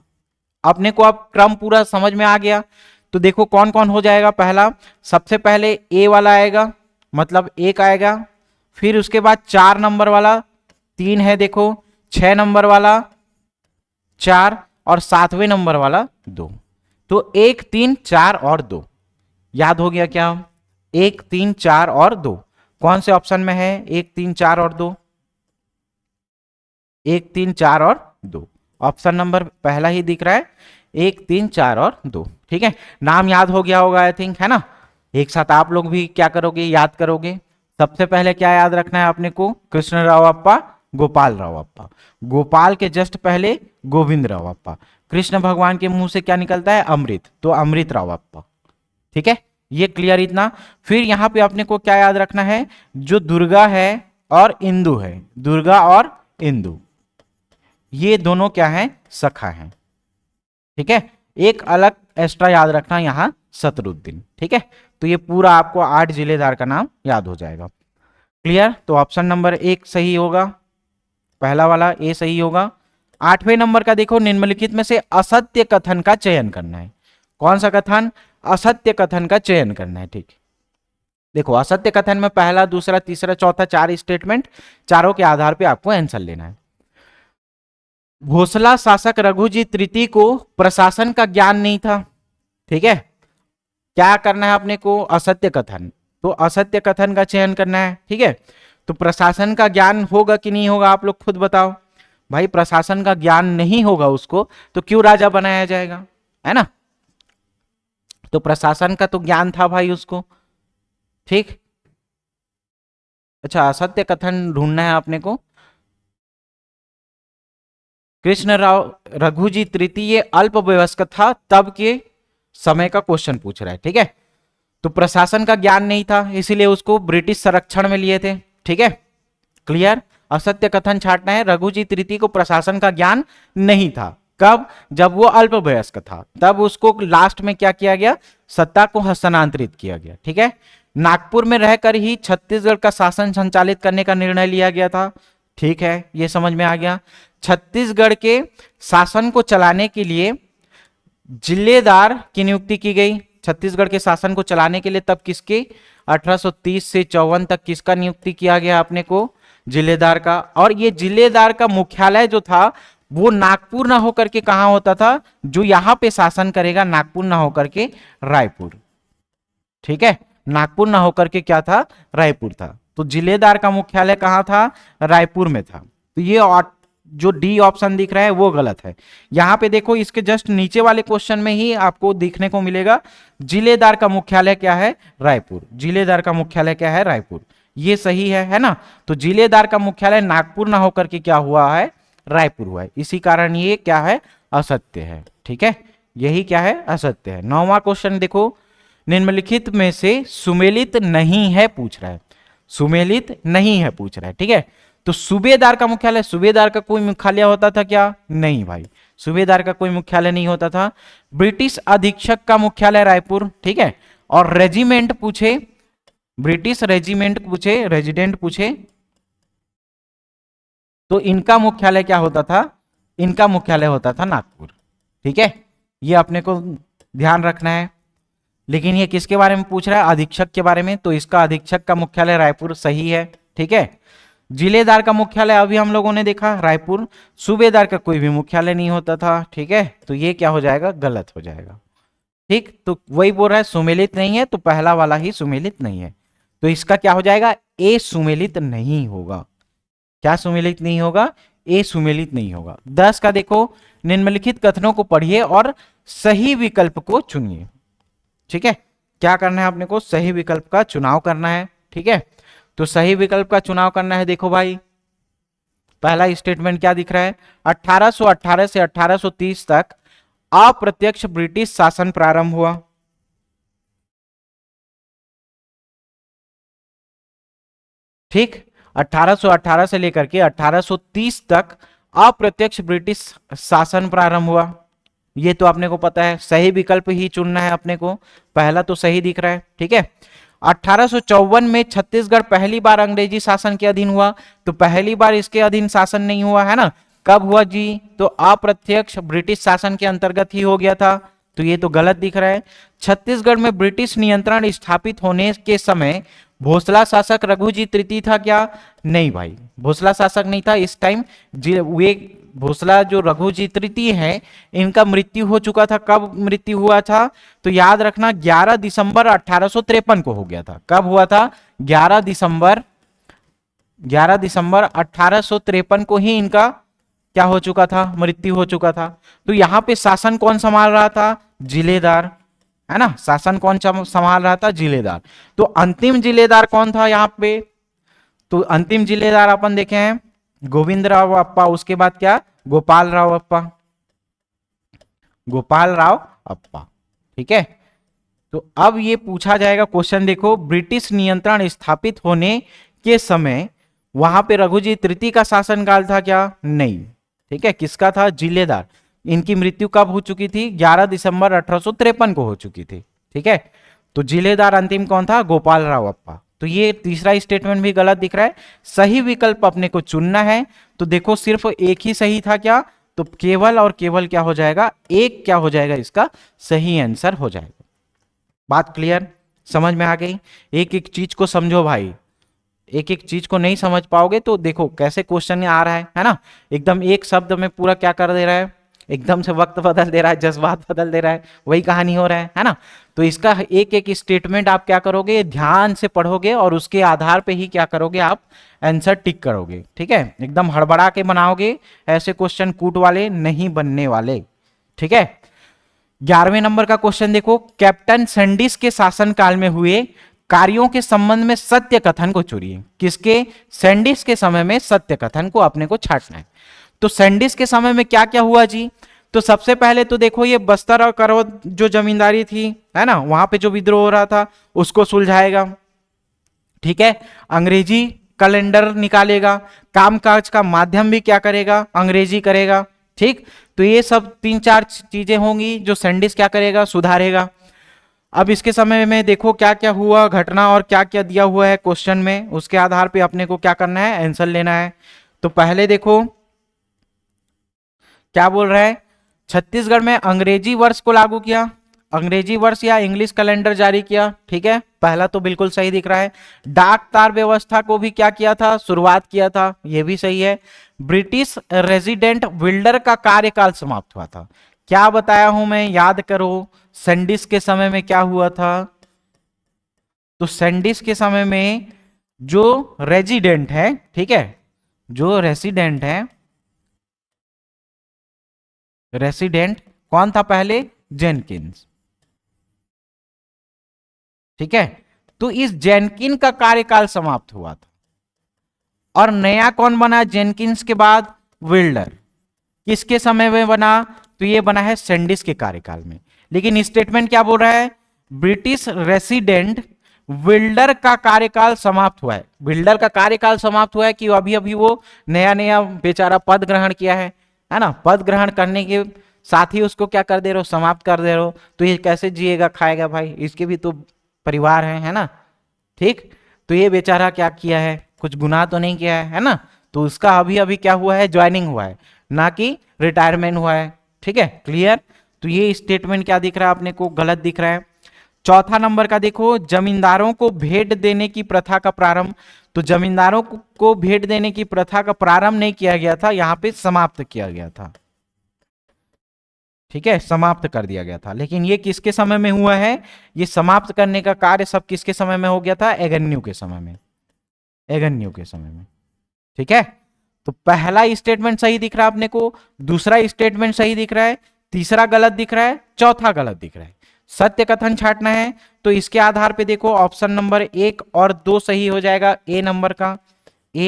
अपने को अब क्रम पूरा समझ में आ गया। तो देखो कौन कौन हो जाएगा। पहला, सबसे पहले ए वाला आएगा, मतलब एक आएगा। फिर उसके बाद 4 नंबर वाला 3 है, देखो 6 नंबर वाला 4 और 7वें नंबर वाला 2। तो 1 3 4 और 2 याद हो गया क्या, 1 3 4 और 2 कौन से ऑप्शन में है, 1 3 4 और 2, 1 3 4 और 2 ऑप्शन नंबर पहला ही दिख रहा है, 1 3 4 और 2, ठीक है। नाम याद हो गया होगा आई थिंक, है ना। एक साथ आप लोग भी क्या करोगे, याद करोगे। सबसे पहले क्या याद रखना है अपने को, कृष्ण राव अप्पा, गोपाल राव अप्पा। गोपाल के जस्ट पहले गोविंद राव अप्पा। कृष्ण भगवान के मुंह से क्या निकलता है, अमृत, तो अमृत राव अप्पा, ठीक है। ये क्लियर इतना। फिर यहां पे अपने को क्या याद रखना है, जो दुर्गा है और इंदु है, दुर्गा और इंदु ये दोनों क्या है, सखा हैं, ठीक है। एक अलग एक्स्ट्रा याद रखना यहां सतरुद्दीन, ठीक है। तो ये पूरा आपको 8 जिलेदार का नाम याद हो जाएगा। क्लियर। तो ऑप्शन नंबर 1 सही होगा, पहला वाला ए सही होगा। 8वें नंबर का देखो, निम्नलिखित में से असत्य कथन का चयन करना है। कौन सा कथन, असत्य कथन का चयन करना है, ठीक। देखो असत्य कथन में पहला, दूसरा, तीसरा, चौथा 4 स्टेटमेंट, चारों के आधार पे आपको आंसर लेना है। भोसला शासक रघुजी तृतीय को प्रशासन का ज्ञान नहीं था, ठीक है। क्या करना है अपने को, असत्य कथन, तो असत्य कथन का चयन करना है, ठीक है। तो प्रशासन का ज्ञान होगा कि नहीं होगा, आप लोग खुद बताओ। भाई प्रशासन का ज्ञान नहीं होगा उसको तो क्यों राजा बनाया जाएगा, है ना। तो प्रशासन का तो ज्ञान था भाई उसको, ठीक। अच्छा असत्य कथन ढूंढना है अपने को। कृष्णराव रघुजी तृतीय अल्पवयस्क था तब के समय का क्वेश्चन पूछ रहा है। ठीक है, तो प्रशासन का ज्ञान नहीं था इसीलिए उसको ब्रिटिश संरक्षण में लिए थे। ठीक है, क्लियर। असत्य कथन छांटना है, रघुजी तृतीय को प्रशासन का ज्ञान नहीं था। कब? जब वो अल्पवयस्क था, तब उसको लास्ट में क्या किया गया? सत्ता को हस्तांतरित किया गया। ठीक है, नागपुर में रहकर ही छत्तीसगढ़ का शासन संचालित करने का निर्णय लिया गया था। ठीक है, ये समझ में आ गया। छत्तीसगढ़ के शासन को चलाने के लिए जिलेदार की नियुक्ति की गई। छत्तीसगढ़ के शासन को चलाने के लिए तब किसके? 1830 से 54 तक किसका नियुक्ति किया गया अपने को? जिलेदार का। और ये जिलेदार का मुख्यालय जो था वो नागपुर ना होकर के कहां होता था? जो यहां पे शासन करेगा नागपुर ना होकर के रायपुर। ठीक है, नागपुर ना होकर के क्या था? रायपुर था। तो जिलेदार का मुख्यालय कहां था? रायपुर में था। तो ये जो डी ऑप्शन दिख रहा है वो गलत है। यहां पे देखो, इसके जस्ट नीचे वाले क्वेश्चन में ही आपको देखने को मिलेगा जिलेदार का मुख्यालय क्या है? रायपुर। जिलेदार का मुख्यालय क्या है? रायपुर। ये सही है ना? तो जिलेदार का मुख्यालय नागपुर ना होकर के क्या हुआ है? रायपुर हुआ है। इसी कारण ये क्या है? असत्य है। ठीक है, यही क्या है? असत्य है। 9वां क्वेश्चन देखो, निम्नलिखित में से सुमेलित नहीं है पूछ रहा है। सुमेलित नहीं है पूछ रहा है। ठीक है, तो सूबेदार का मुख्यालय, सूबेदार का कोई मुख्यालय होता था क्या? नहीं भाई, सूबेदार का कोई मुख्यालय नहीं होता था। ब्रिटिश अधीक्षक का मुख्यालय रायपुर। ठीक है, और रेजिमेंट पूछे, ब्रिटिश रेजिमेंट पूछे, रेजिडेंट पूछे, तो इनका मुख्यालय क्या होता था? इनका मुख्यालय होता था नागपुर। ठीक है, ये अपने को ध्यान रखना है। लेकिन ये किसके बारे में पूछ रहा है? अधीक्षक के बारे में, तो इसका अधीक्षक का मुख्यालय रायपुर सही है। ठीक है, जिलेदार का मुख्यालय अभी हम लोगों ने देखा रायपुर। सूबेदार का कोई भी मुख्यालय नहीं होता था। ठीक है, तो ये क्या हो जाएगा? गलत हो जाएगा। ठीक, तो वही बोल रहा है सुमेलित नहीं है, तो पहला वाला ही सुमेलित नहीं है। तो इसका क्या हो जाएगा? ए सुमेलित नहीं होगा। क्या सुमेलित नहीं होगा? ए सुमेलित नहीं होगा। 10 का देखो, निम्नलिखित कथनों को पढ़िए और सही विकल्प को चुनिए। ठीक है, क्या करना है अपने को? सही विकल्प का चुनाव करना है। ठीक है, तो सही विकल्प का चुनाव करना है। देखो भाई, पहला स्टेटमेंट क्या दिख रहा है? 1818 से 1830 तक अप्रत्यक्ष ब्रिटिश शासन प्रारंभ हुआ। ठीक, 1818 से लेकर के 1830 तक अप्रत्यक्ष ब्रिटिश शासन प्रारंभ हुआ। ये तो अपने को पता है, सही विकल्प ही चुनना है अपने को। पहला तो सही दिख रहा है। ठीक है, 1854 में छत्तीसगढ़ पहली बार अंग्रेजी शासन के अधीन हुआ। तो पहली बार इसके अधीन शासन नहीं हुआ है ना? कब हुआ जी? तो अप्रत्यक्ष ब्रिटिश शासन के अंतर्गत ही हो गया था। तो ये तो गलत दिख रहा है। छत्तीसगढ़ में ब्रिटिश नियंत्रण स्थापित होने के समय भोसला शासक रघुजी तृतीय था क्या? नहीं भाई, भोसला शासक नहीं था इस टाइम। वे भोसला जो रघुजी तृतीय है, इनका मृत्यु हो चुका था। कब मृत्यु हुआ था? तो याद रखना 11 दिसंबर 1853 को हो गया था। कब हुआ था? 11 दिसंबर 1853 को ही इनका क्या हो चुका था? मृत्यु हो चुका था। तो यहाँ पे शासन कौन संभाल रहा था? जिलेदार, है ना? शासन कौन संभाल रहा था? जिलेदार। तो अंतिम जिलेदार कौन था यहाँ पे? तो अंतिम जिलेदार अपन देखे हैं गोविंद राव अप्पा। उसके बाद क्या? गोपाल राव अप्पा। गोपाल राव अप्पा। ठीक है, तो अब ये पूछा जाएगा क्वेश्चन, देखो, ब्रिटिश नियंत्रण स्थापित होने के समय वहां पे रघुजी तृतीय का शासनकाल था क्या? नहीं। ठीक है, किसका था? जिलेदार। इनकी मृत्यु कब हो चुकी थी? 11 दिसंबर 1853 को हो चुकी थी। ठीक है, तो जिलेदार अंतिम कौन था? गोपाल राव अप्पा। तो ये तीसरा स्टेटमेंट भी गलत दिख रहा है। सही विकल्प अपने को चुनना है। तो देखो, सिर्फ एक ही सही था क्या? तो केवल और केवल क्या हो जाएगा? एक क्या हो जाएगा? इसका सही आंसर हो जाएगा। बात क्लियर? समझ में आ गई? एक एक चीज को समझो भाई। एक एक चीज को नहीं समझ पाओगे तो देखो कैसे क्वेश्चन आ रहा है ना? एकदम एक शब्द में पूरा क्या कर दे रहा है? एकदम से वक्त बदल दे रहा है, जज्बात बदल दे रहा है। वही कहानी हो रहा है ना? तो इसका एक एक स्टेटमेंट आप क्या करोगे? ध्यान से पढ़ोगे और उसके आधार पे ही क्या करोगे? आप आंसर टिक करोगे। ठीक है, एकदम हड़बड़ा के बनाओगे, ऐसे क्वेश्चन कूट वाले नहीं बनने वाले। ठीक है, 11वें नंबर का क्वेश्चन देखो, कैप्टन सैंडिस के शासनकाल में हुए कार्यों के संबंध में सत्य कथन को चुनिए। किसके? सैंडिस के समय में सत्य कथन को अपने को छांटना है। तो सैंडिस के समय में क्या क्या हुआ जी? तो सबसे पहले तो देखो ये बस्तर और करौद जो जमींदारी थी, है ना, वहां पे जो विद्रोह हो रहा था उसको सुलझाएगा। ठीक है, अंग्रेजी कैलेंडर निकालेगा, कामकाज का माध्यम भी क्या करेगा? अंग्रेजी करेगा। ठीक, तो ये सब 3-4 चीजें होंगी जो सैंडिस क्या करेगा? सुधारेगा। अब इसके समय में देखो क्या क्या हुआ घटना और क्या क्या दिया हुआ है क्वेश्चन में, उसके आधार पे अपने को क्या करना है? आंसर लेना है। तो पहले देखो क्या बोल रहा है, छत्तीसगढ़ में अंग्रेजी वर्ष को लागू किया, अंग्रेजी वर्ष या इंग्लिश कैलेंडर जारी किया। ठीक है, पहला तो बिल्कुल सही दिख रहा है। डाक तार व्यवस्था को भी क्या किया था? शुरुआत किया था, यह भी सही है। ब्रिटिश रेजिडेंट बिल्डर का कार्यकाल समाप्त हुआ था। क्या बताया हूं मैं, याद करो। सैंडिस के समय में क्या हुआ था? तो सैंडिस के समय में जो रेजिडेंट है, ठीक है, जो रेसिडेंट है, रेसिडेंट कौन था पहले? जेनकिंस। ठीक है, तो इस जेनकिन का कार्यकाल समाप्त हुआ था और नया कौन बना जेनकिंस के बाद? विल्डर। किसके समय में बना? तो ये बना है सैंडिस के कार्यकाल में। लेकिन स्टेटमेंट क्या बोल रहा है? ब्रिटिश रेसिडेंट विल्डर का कार्यकाल समाप्त हुआ है। विल्डर का कार्यकाल समाप्त हुआ है कि अभी अभी वो नया नया बेचारा पद ग्रहण किया है ना, पद ग्रहण करने के साथ ही उसको क्या कर दे रहे हो? समाप्त कर दे रहे हो। तो ये कैसे जिएगा खाएगा भाई? इसके भी तो परिवार है ना। ठीक, तो ये बेचारा क्या किया है? कुछ गुनाह तो नहीं किया है ना, तो उसका अभी अभी क्या हुआ है? ज्वाइनिंग हुआ है, ना कि रिटायरमेंट हुआ है। ठीक है, क्लियर। तो ये स्टेटमेंट क्या दिख रहा है अपने को? गलत दिख रहा है। चौथा नंबर का देखो, जमींदारों को भेंट देने की प्रथा का प्रारंभ। तो जमींदारों को भेंट देने की प्रथा का प्रारंभ नहीं किया गया था, यहां पे समाप्त किया गया था। ठीक है, समाप्त कर दिया गया था। लेकिन ये किसके समय में हुआ है? ये समाप्त करने का कार्य सब किसके समय में हो गया था? एगन्यू के समय में, एगन्यू के समय में। ठीक है, तो पहला स्टेटमेंट सही दिख रहा है अपने को, दूसरा स्टेटमेंट सही दिख रहा है, तीसरा गलत दिख रहा है, चौथा गलत दिख रहा है। सत्य कथन छांटना है तो इसके आधार पे देखो ऑप्शन नंबर 1 और 2 सही हो जाएगा। ए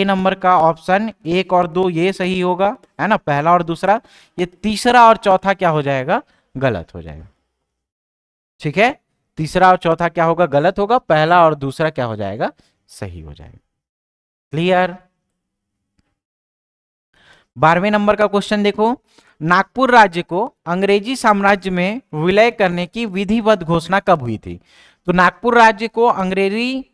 नंबर का ऑप्शन 1 और 2 ये सही होगा, है ना, पहला और दूसरा। ये तीसरा और चौथा क्या हो जाएगा? गलत हो जाएगा। ठीक है, तीसरा और चौथा क्या होगा? गलत होगा, पहला और दूसरा क्या हो जाएगा? सही हो जाएगा। क्लियर। 12वें नंबर का क्वेश्चन देखो, नागपुर राज्य को अंग्रेजी साम्राज्य में विलय करने की विधिवत घोषणा कब हुई थी? तो नागपुर राज्य को अंग्रेजी,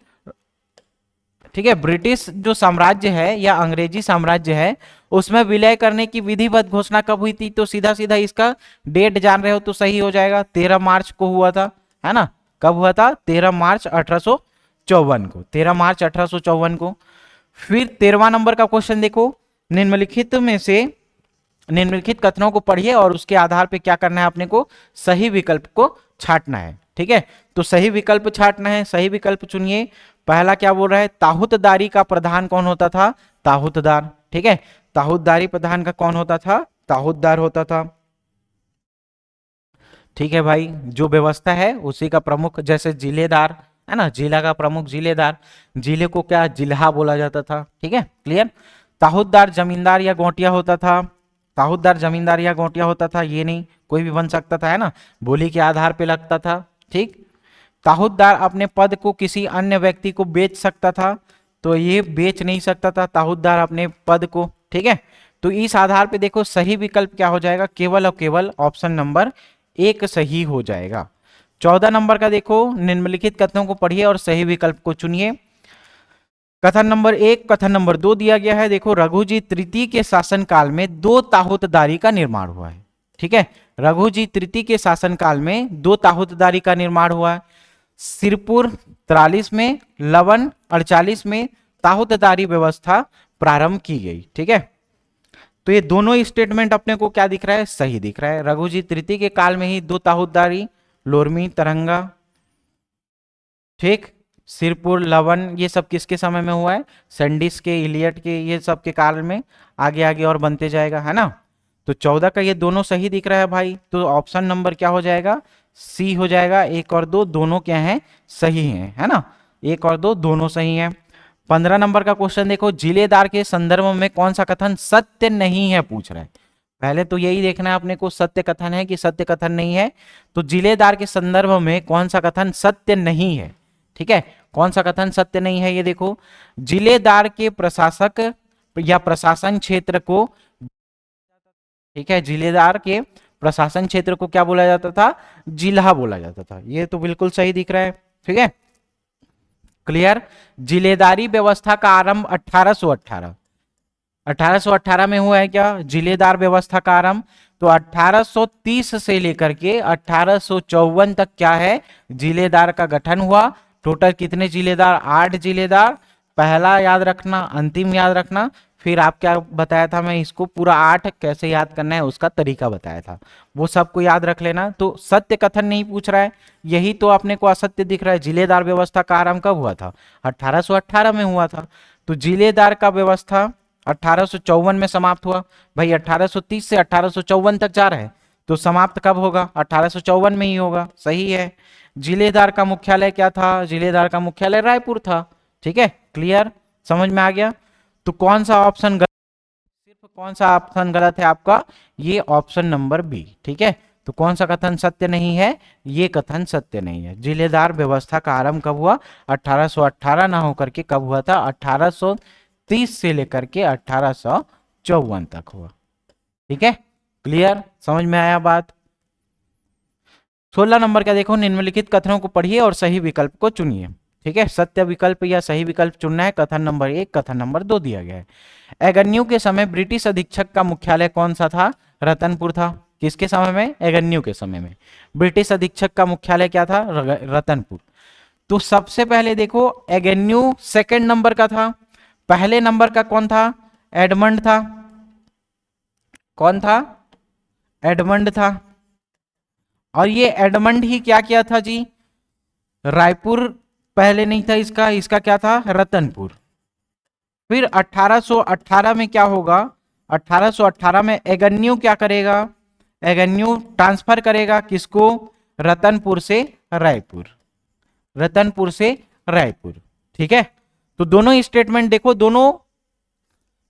ठीक है, ब्रिटिश जो साम्राज्य है या अंग्रेजी साम्राज्य है उसमें विलय करने की विधिवत घोषणा कब हुई थी? तो सीधा सीधा इसका डेट जान रहे हो तो सही हो जाएगा। 13 मार्च को हुआ था, है ना। कब हुआ था? 13 मार्च 1854 को, 13 मार्च 1854 को। फिर 13वां नंबर का क्वेश्चन देखो, निम्नलिखित में से निम्नलिखित कथनों को पढ़िए और उसके आधार पे क्या करना है अपने को? सही विकल्प को छांटना है। ठीक है, तो सही विकल्प छांटना है, सही विकल्प चुनिए। पहला क्या बोल रहा है? ताहूतदारी का प्रधान कौन होता था? ताहूतदार। ठीक है, ताहूतदारी प्रधान का कौन होता था? ताहूतदार होता था। ठीक है भाई, जो व्यवस्था है उसी का प्रमुख, जैसे जिलेदार है ना, जिला का प्रमुख जिलेदार, जिले को क्या जिल्हा बोला जाता था। ठीक है, क्लियर। ताहूतदार जमींदार या गोटिया होता था, ताहूतदार जमींदार या गोटिया होता था, ये नहीं, कोई भी बन सकता था, है ना, बोली के आधार पे लगता था। ठीक, ताहूतदार अपने पद को किसी अन्य व्यक्ति को बेच सकता था, तो ये बेच नहीं सकता था ताहूतदार अपने पद को। ठीक है, तो इस आधार पे देखो सही विकल्प क्या हो जाएगा? केवल और केवल ऑप्शन नंबर 1 सही हो जाएगा। 14 नंबर का देखो, निम्नलिखित कथनों को पढ़िए और सही विकल्प को चुनिए। कथन नंबर 1, कथन नंबर 2 दिया गया है। देखो, रघुजी तृतीय के शासनकाल में 2 ताहूतदारी का निर्माण हुआ है। ठीक है, रघुजी तृतीय के शासनकाल में 2 ताहूतदारी का निर्माण हुआ है। सिरपुर 43 में, लवन 48 में ताहूतदारी व्यवस्था प्रारंभ की गई। ठीक है, तो ये दोनों स्टेटमेंट अपने को क्या दिख रहा है? सही दिख रहा है। रघुजी तृतीय के काल में ही 2 ताहूतदारी, लोरमी, तरंगा, ठीक, सिरपुर, लवन, ये सब किसके समय में हुआ है? सैंडिस के, इलियट के, ये सब के काल में आगे आगे और बनते जाएगा, है ना। तो 14 का ये दोनों सही दिख रहा है भाई, तो ऑप्शन नंबर क्या हो जाएगा? सी हो जाएगा। 1 और 2 दोनों क्या हैं? सही हैं, है ना, 1 और 2 दोनों सही हैं। 15 नंबर का क्वेश्चन देखो, जिलेदार के संदर्भ में कौन सा कथन सत्य नहीं है पूछ रहा है। पहले तो यही देखना है अपने को, सत्य कथन है कि सत्य कथन नहीं है। तो जिलेदार के संदर्भ में कौन सा कथन सत्य नहीं है, ठीक है, कौन सा कथन सत्य नहीं है ये देखो। जिलेदार के प्रशासक या प्रशासन क्षेत्र को, ठीक है, जिलेदार के प्रशासन क्षेत्र को क्या बोला जाता था, जिला बोला जाता था। ये तो बिल्कुल सही दिख रहा है, ठीक है, क्लियर। जिलेदारी व्यवस्था का आरंभ 1818 में हुआ है क्या, जिलेदार व्यवस्था का आरंभ। तो 1830 से लेकर के 1854 तक क्या है, जिलेदार का गठन हुआ। टोटल कितने जिलेदार, 8 जिलेदार। पहला याद रखना, अंतिम याद रखना। फिर आप क्या बताया था, मैं इसको पूरा 8 कैसे याद करना है उसका तरीका बताया था, वो सबको याद रख लेना। तो सत्य कथन नहीं पूछ रहा है, यही तो अपने को असत्य दिख रहा है। जिलेदार व्यवस्था का आरंभ कब हुआ था, 1818 में हुआ था। तो जिलेदार का व्यवस्था 1854 में समाप्त हुआ। भाई 1830 से 1854 तक जा रहे हैं, तो समाप्त कब होगा, 1854 में ही होगा, सही है। जिलेदार का मुख्यालय क्या था, जिलेदार का मुख्यालय रायपुर था, ठीक है, क्लियर, समझ में आ गया। तो कौन सा ऑप्शन गलत, सिर्फ कौन सा ऑप्शन गलत है आपका, ये ऑप्शन नंबर बी, ठीक है। तो कौन सा कथन सत्य नहीं है, ये कथन सत्य नहीं है। जिलेदार व्यवस्था का आरंभ कब हुआ, 1818 ना होकर के कब हुआ था, 1830 से लेकर के 1854 तक हुआ, ठीक है, क्लियर, समझ में आया बात। 16 नंबर का देखो, निम्नलिखित कथनों को पढ़िए और सही विकल्प को चुनिए, ठीक है। सत्य विकल्प या सही विकल्प चुनना है। कथन नंबर 1, कथन नंबर 2 दिया गया है। एगन्यू के समय ब्रिटिश अधीक्षक का मुख्यालय कौन सा था, रतनपुर था। किसके समय में, एगन्यू के समय में ब्रिटिश अधीक्षक का मुख्यालय क्या था, रतनपुर। तो सबसे पहले देखो, एगन्यू सेकंड नंबर का था, पहले नंबर का कौन था, एडमंड था। कौन था, एडमंड था। और ये एडमंड ही क्या किया था जी, रायपुर पहले नहीं था इसका, इसका क्या था, रतनपुर। फिर 1818 में क्या होगा, 1818 में एगन्यू क्या करेगा, एगन्यू ट्रांसफर करेगा किसको, रतनपुर से रायपुर, रतनपुर से रायपुर, ठीक है। तो दोनों स्टेटमेंट देखो, दोनों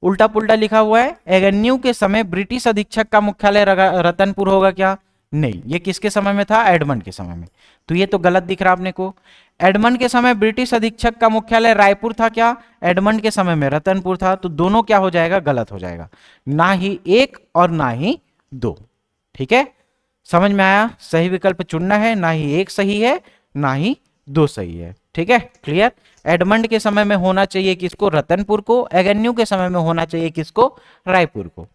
उल्टा पुल्टा लिखा हुआ है। एगन्यू के समय ब्रिटिश अधीक्षक का मुख्यालय रतनपुर होगा क्या, नहीं, ये किसके समय में था, एडमंड के समय में। तो ये तो गलत दिख रहा आपने को। एडमंड के समय ब्रिटिश अधीक्षक का मुख्यालय रायपुर था क्या, एडमंड के समय में रतनपुर था। तो दोनों क्या हो जाएगा, गलत हो जाएगा, ना ही 1 और ना ही 2, ठीक है, समझ में आया। सही विकल्प चुनना है, ना ही 1 सही है ना ही 2 सही है, ठीक है, क्लियर। एडमंड के समय में होना चाहिए किसको, रतनपुर को। एगन्यू के समय में होना चाहिए किसको, रायपुर को,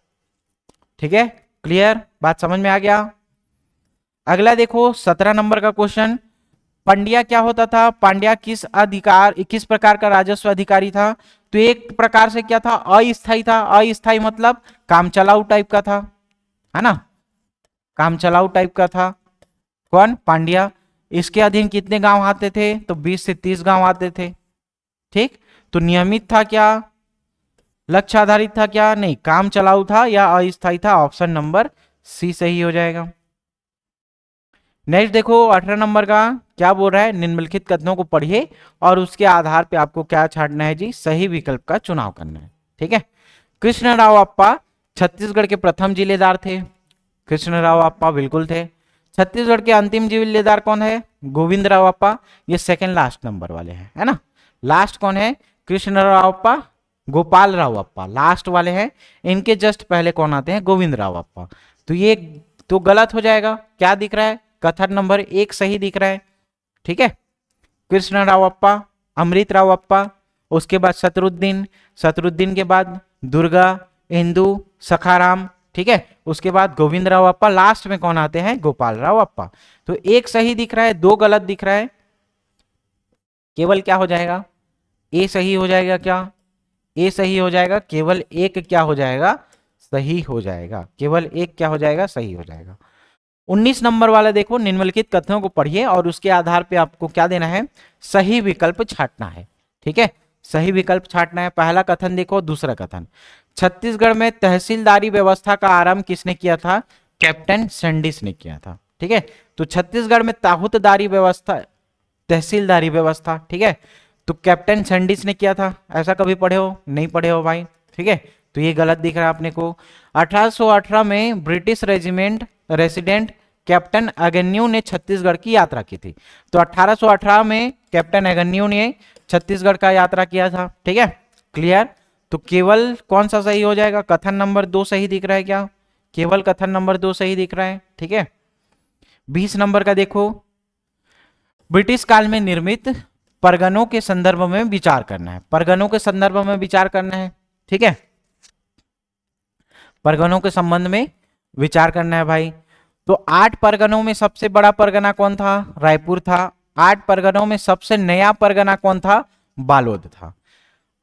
ठीक है, क्लियर, बात समझ में आ गया। अगला देखो 17 नंबर का क्वेश्चन, पंड्या क्या होता था, पांड्या किस प्रकार का राजस्व अधिकारी था। तो एक प्रकार से क्या था, अस्थायी था। अस्थायी मतलब काम चलाऊ टाइप का था, है ना, काम चलाऊ टाइप का था। कौन, पांड्या। इसके अधीन कितने गांव आते थे, तो 20 से 30 गांव आते थे, ठीक। तो नियमित था क्या, लक्ष्य आधारित था क्या, नहीं, काम चलाऊ था या अस्थायी था, ऑप्शन नंबर सी सही हो जाएगा। नेक्स्ट देखो 18 नंबर का क्या बोल रहा है, निम्नलिखित कथनों को पढ़िए और उसके आधार पे आपको क्या छांटना है जी, सही विकल्प का चुनाव करना है, ठीक है। कृष्णराव अप्पा छत्तीसगढ़ के प्रथम जिलेदार थे। कृष्णराव अप्पा बिल्कुल थे। छत्तीसगढ़ के अंतिम जिलेदार कौन है, गोविंदराव अप्पा। ये सेकंड लास्ट नंबर वाले हैं, है ना। लास्ट कौन है, कृष्णराव अप्पा, गोपाल राव अप्पा लास्ट वाले हैं। इनके जस्ट पहले कौन आते हैं, गोविंदराव अप्पा। तो ये तो गलत हो जाएगा। क्या दिख रहा है, कथन नंबर 1 सही दिख रहा है, ठीक है। कृष्णराव अप्पा, अमृतराव अप्पा, उसके बाद शत्रुद्दीन, शत्रुद्दीन के बाद दुर्गा, इंदु, सखाराम, ठीक है। उसके बाद गोविंदराव अप्पा, लास्ट में कौन आते हैं, गोपाल राव अप्पा। तो 1 सही दिख रहा है, 2 गलत दिख रहा है। केवल क्या हो जाएगा, ए सही हो जाएगा क्या, ए सही हो जाएगा। केवल 1 क्या हो जाएगा, सही हो जाएगा। केवल 1 क्या हो जाएगा, सही हो जाएगा। 19 नंबर वाला देखो, निम्नलिखित कथनों को पढ़िए और उसके आधार पे आपको क्या देना है, सही विकल्प छांटना है, ठीक है। सही विकल्प छांटना है। पहला कथन देखो, दूसरा कथन, छत्तीसगढ़ में तहसीलदारी व्यवस्था का आरंभ किसने किया था, कैप्टन सैंडिस ने किया था, ठीक है। तो छत्तीसगढ़ में ताहुतदारी व्यवस्था, तहसीलदारी व्यवस्था, ठीक है। तो कैप्टन सैंडिस ने किया था, ऐसा कभी पढ़े हो? नहीं पढ़े हो भाई, ठीक है, तो ये गलत दिख रहा है अपने को। 1818 में British regiment resident captain Agnew ने छत्तीसगढ़ की यात्रा की थी। तो 1818 में कैप्टन एगन्यू ने छत्तीसगढ़ का यात्रा किया था, ठीक है, क्लियर। तो केवल कौन सा सही हो जाएगा? कथन नंबर 2 सही दिख रहा है क्या? केवल कथन नंबर 2 सही दिख रहा है, ठीक है। 20 नंबर का देखो, ब्रिटिश काल में निर्मित परगनों के संदर्भ में विचार करना है। परगनों के संदर्भ में विचार करना है, ठीक है, परगनों के संबंध में विचार करना है भाई। तो 8 परगनों में सबसे बड़ा परगना कौन था? रायपुर था। 8 परगनों में सबसे नया परगना कौन था? बालोद था।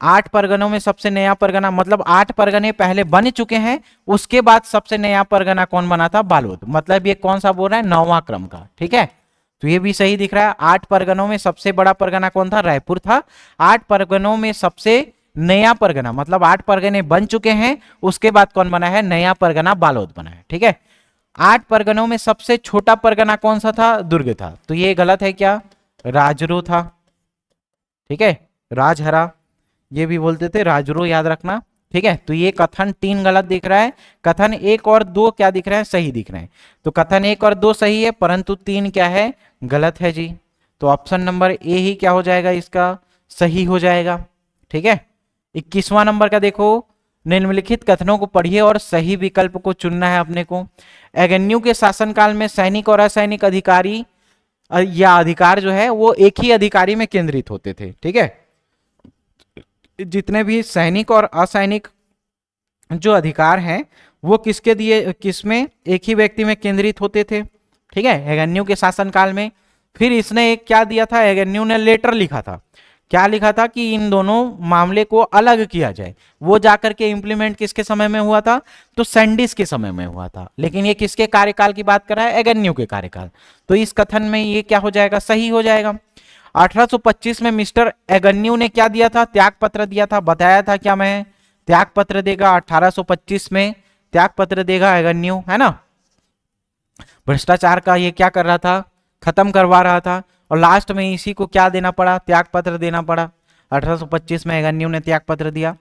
8 परगनों में सबसे नया परगना, मतलब 8 परगने पहले बन चुके हैं, उसके बाद सबसे नया परगना कौन बना था? बालोद। मतलब ये कौन सा बोल रहा है? 9वां क्रम का, ठीक है, तो ये भी सही दिख रहा है। 8 परगनों में सबसे बड़ा परगना कौन था? रायपुर था। 8 परगनों में सबसे नया परगना, मतलब 8 परगने बन चुके हैं, उसके बाद कौन बना है? नया परगना बालोद बना है, ठीक है। 8 परगनों में सबसे छोटा परगना कौन सा था? दुर्ग था। तो ये गलत है क्या? राजरू था, ठीक है, राजहरा ये भी बोलते थे, राजरू याद रखना, ठीक है। तो ये कथन 3 गलत दिख रहा है। कथन 1 और 2 क्या दिख रहे हैं? सही दिख रहे हैं। तो कथन 1 और 2 सही है, परंतु 3 क्या है? गलत है जी। तो ऑप्शन नंबर ए ही क्या हो जाएगा? इसका सही हो जाएगा, ठीक है। 21वां नंबर का देखो, निम्नलिखित कथनों को पढ़िए और सही विकल्प को चुनना है अपने को। एगन्यू के शासनकाल में सैनिक और असैनिक अधिकारी या अधिकार जो है वो एक ही अधिकारी में केंद्रित होते थे, ठीक है। जितने भी सैनिक और असैनिक जो अधिकार हैं वो किसके दिए, किसमें? एक ही व्यक्ति में केंद्रित होते थे, ठीक है, एगन्यू के शासनकाल में। फिर इसने एक क्या दिया था? एगन्यू ने लेटर लिखा था। क्या लिखा था? कि इन दोनों मामले को अलग किया जाए। वो जाकर के इंप्लीमेंट किसके समय में हुआ था? तो सैंडिस के समय में हुआ था। लेकिन ये किसके कार्यकाल की बात कर रहा है? एगन्यू के कार्यकाल। तो इस कथन में ये क्या हो जाएगा? सही हो जाएगा। 1825 में मिस्टर एगन्यू ने क्या दिया था? त्याग पत्र दिया था। बताया था क्या मैं? त्याग पत्र देगा 1825 में, त्याग पत्र देगा एगन्यू, है ना। भ्रष्टाचार का ये क्या कर रहा था? खत्म करवा रहा था, और लास्ट में इसी को क्या देना पड़ा? त्याग पत्र देना पड़ा। 1825 में एगन्यू ने त्याग पत्र दिया।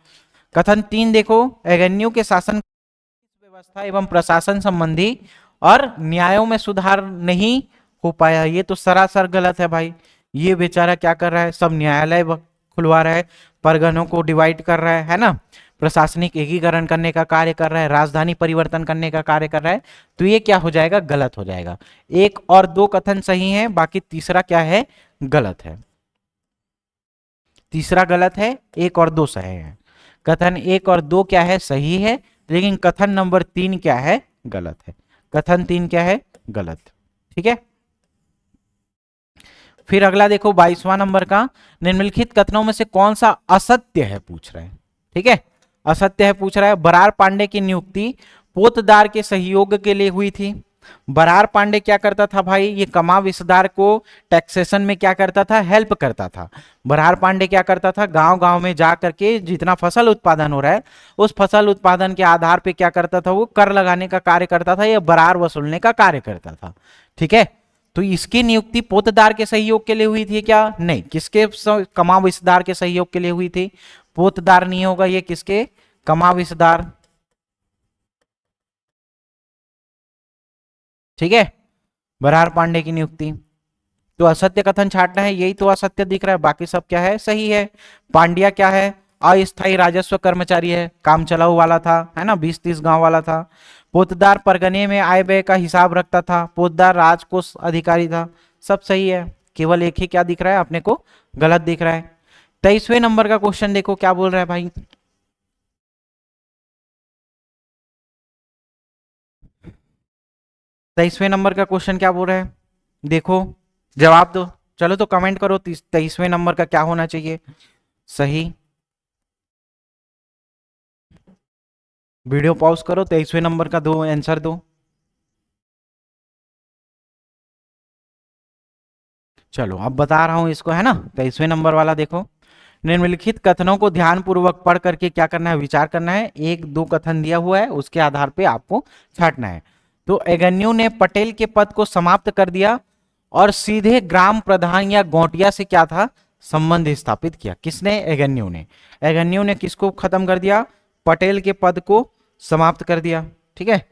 कथन 3 देखो, एगन्यू के शासन व्यवस्था एवं प्रशासन संबंधी और न्यायों में सुधार नहीं हो पाया। ये तो सरासर गलत है भाई। ये बेचारा क्या कर रहा है? सब न्यायालय खुलवा रहा है, परगनों को डिवाइड कर रहा है ना, प्रशासनिक एकीकरण करने का कार्य कर रहा है, राजधानी परिवर्तन करने का कार्य कर रहा है। तो ये क्या हो जाएगा? गलत हो जाएगा। 1 और 2 कथन सही है, बाकी तीसरा क्या है? गलत है। तीसरा गलत है, 1 और 2 सही है। कथन 1 और 2 क्या है? सही है, लेकिन कथन नंबर 3 क्या है? गलत है। कथन 3 क्या है? गलत, ठीक है। फिर अगला देखो 22वां नंबर का, निम्नलिखित कथनों में से कौन सा असत्य है पूछ रहा है, ठीक है, असत्य है पूछ रहा है। बरार पांडे की नियुक्ति पोतदार के सहयोग के लिए हुई थी। बरार पांडे क्या करता था भाई? ये कमा विस्तार को टैक्सेशन में क्या करता था? हेल्प करता था। बरार पांडे क्या करता था? गांव गांव में जा करके जितना फसल उत्पादन हो रहा है उस फसल उत्पादन के आधार पे क्या करता था? वो कर लगाने का कार्य करता था, या बरार वसूलने का कार्य करता था, ठीक है। तो इसकी नियुक्ति पोतदार के सहयोग के लिए हुई थी क्या? नहीं। किसके? कमाविसदार के सहयोग के लिए हुई थी। पोतदार नहीं होगा, ये किसके? कमाविसदार, ठीक है, बरार पांडे की नियुक्ति। तो असत्य कथन छाटना है, यही तो असत्य दिख रहा है, बाकी सब क्या है? सही है। पांड्या क्या है? अस्थायी राजस्व कर्मचारी है, काम चलाऊ वाला था, है ना, 20-30 गांव वाला था। पोतदार परगने में आय व्यय का हिसाब रखता था। पोतदार राजकोष अधिकारी था। सब सही है, केवल एक ही क्या दिख रहा है अपने को? गलत दिख रहा है। 23वें नंबर का क्वेश्चन देखो क्या बोल रहा है भाई। 23वें नंबर का क्वेश्चन क्या बोल रहा है? देखो, जवाब दो। चलो तो कमेंट करो 23वें नंबर का क्या होना चाहिए? सही। वीडियो पॉज करो, 23वें नंबर का दो आंसर दो। चलो अब बता रहा हूं इसको, है ना। 23वें नंबर वाला देखो, निम्नलिखित कथनों को ध्यानपूर्वक पढ़ करके क्या करना है? विचार करना है। 1-2 कथन दिया हुआ है, उसके आधार पे आपको छांटना है। तो एगन्यू ने पटेल के पद को समाप्त कर दिया और सीधे ग्राम प्रधान या गौटिया से क्या था? संबंध स्थापित किया। किसने? एगन्यू ने। एगन्यू ने किसको खत्म कर दिया? पटेल के पद को समाप्त कर दिया। ठीक है,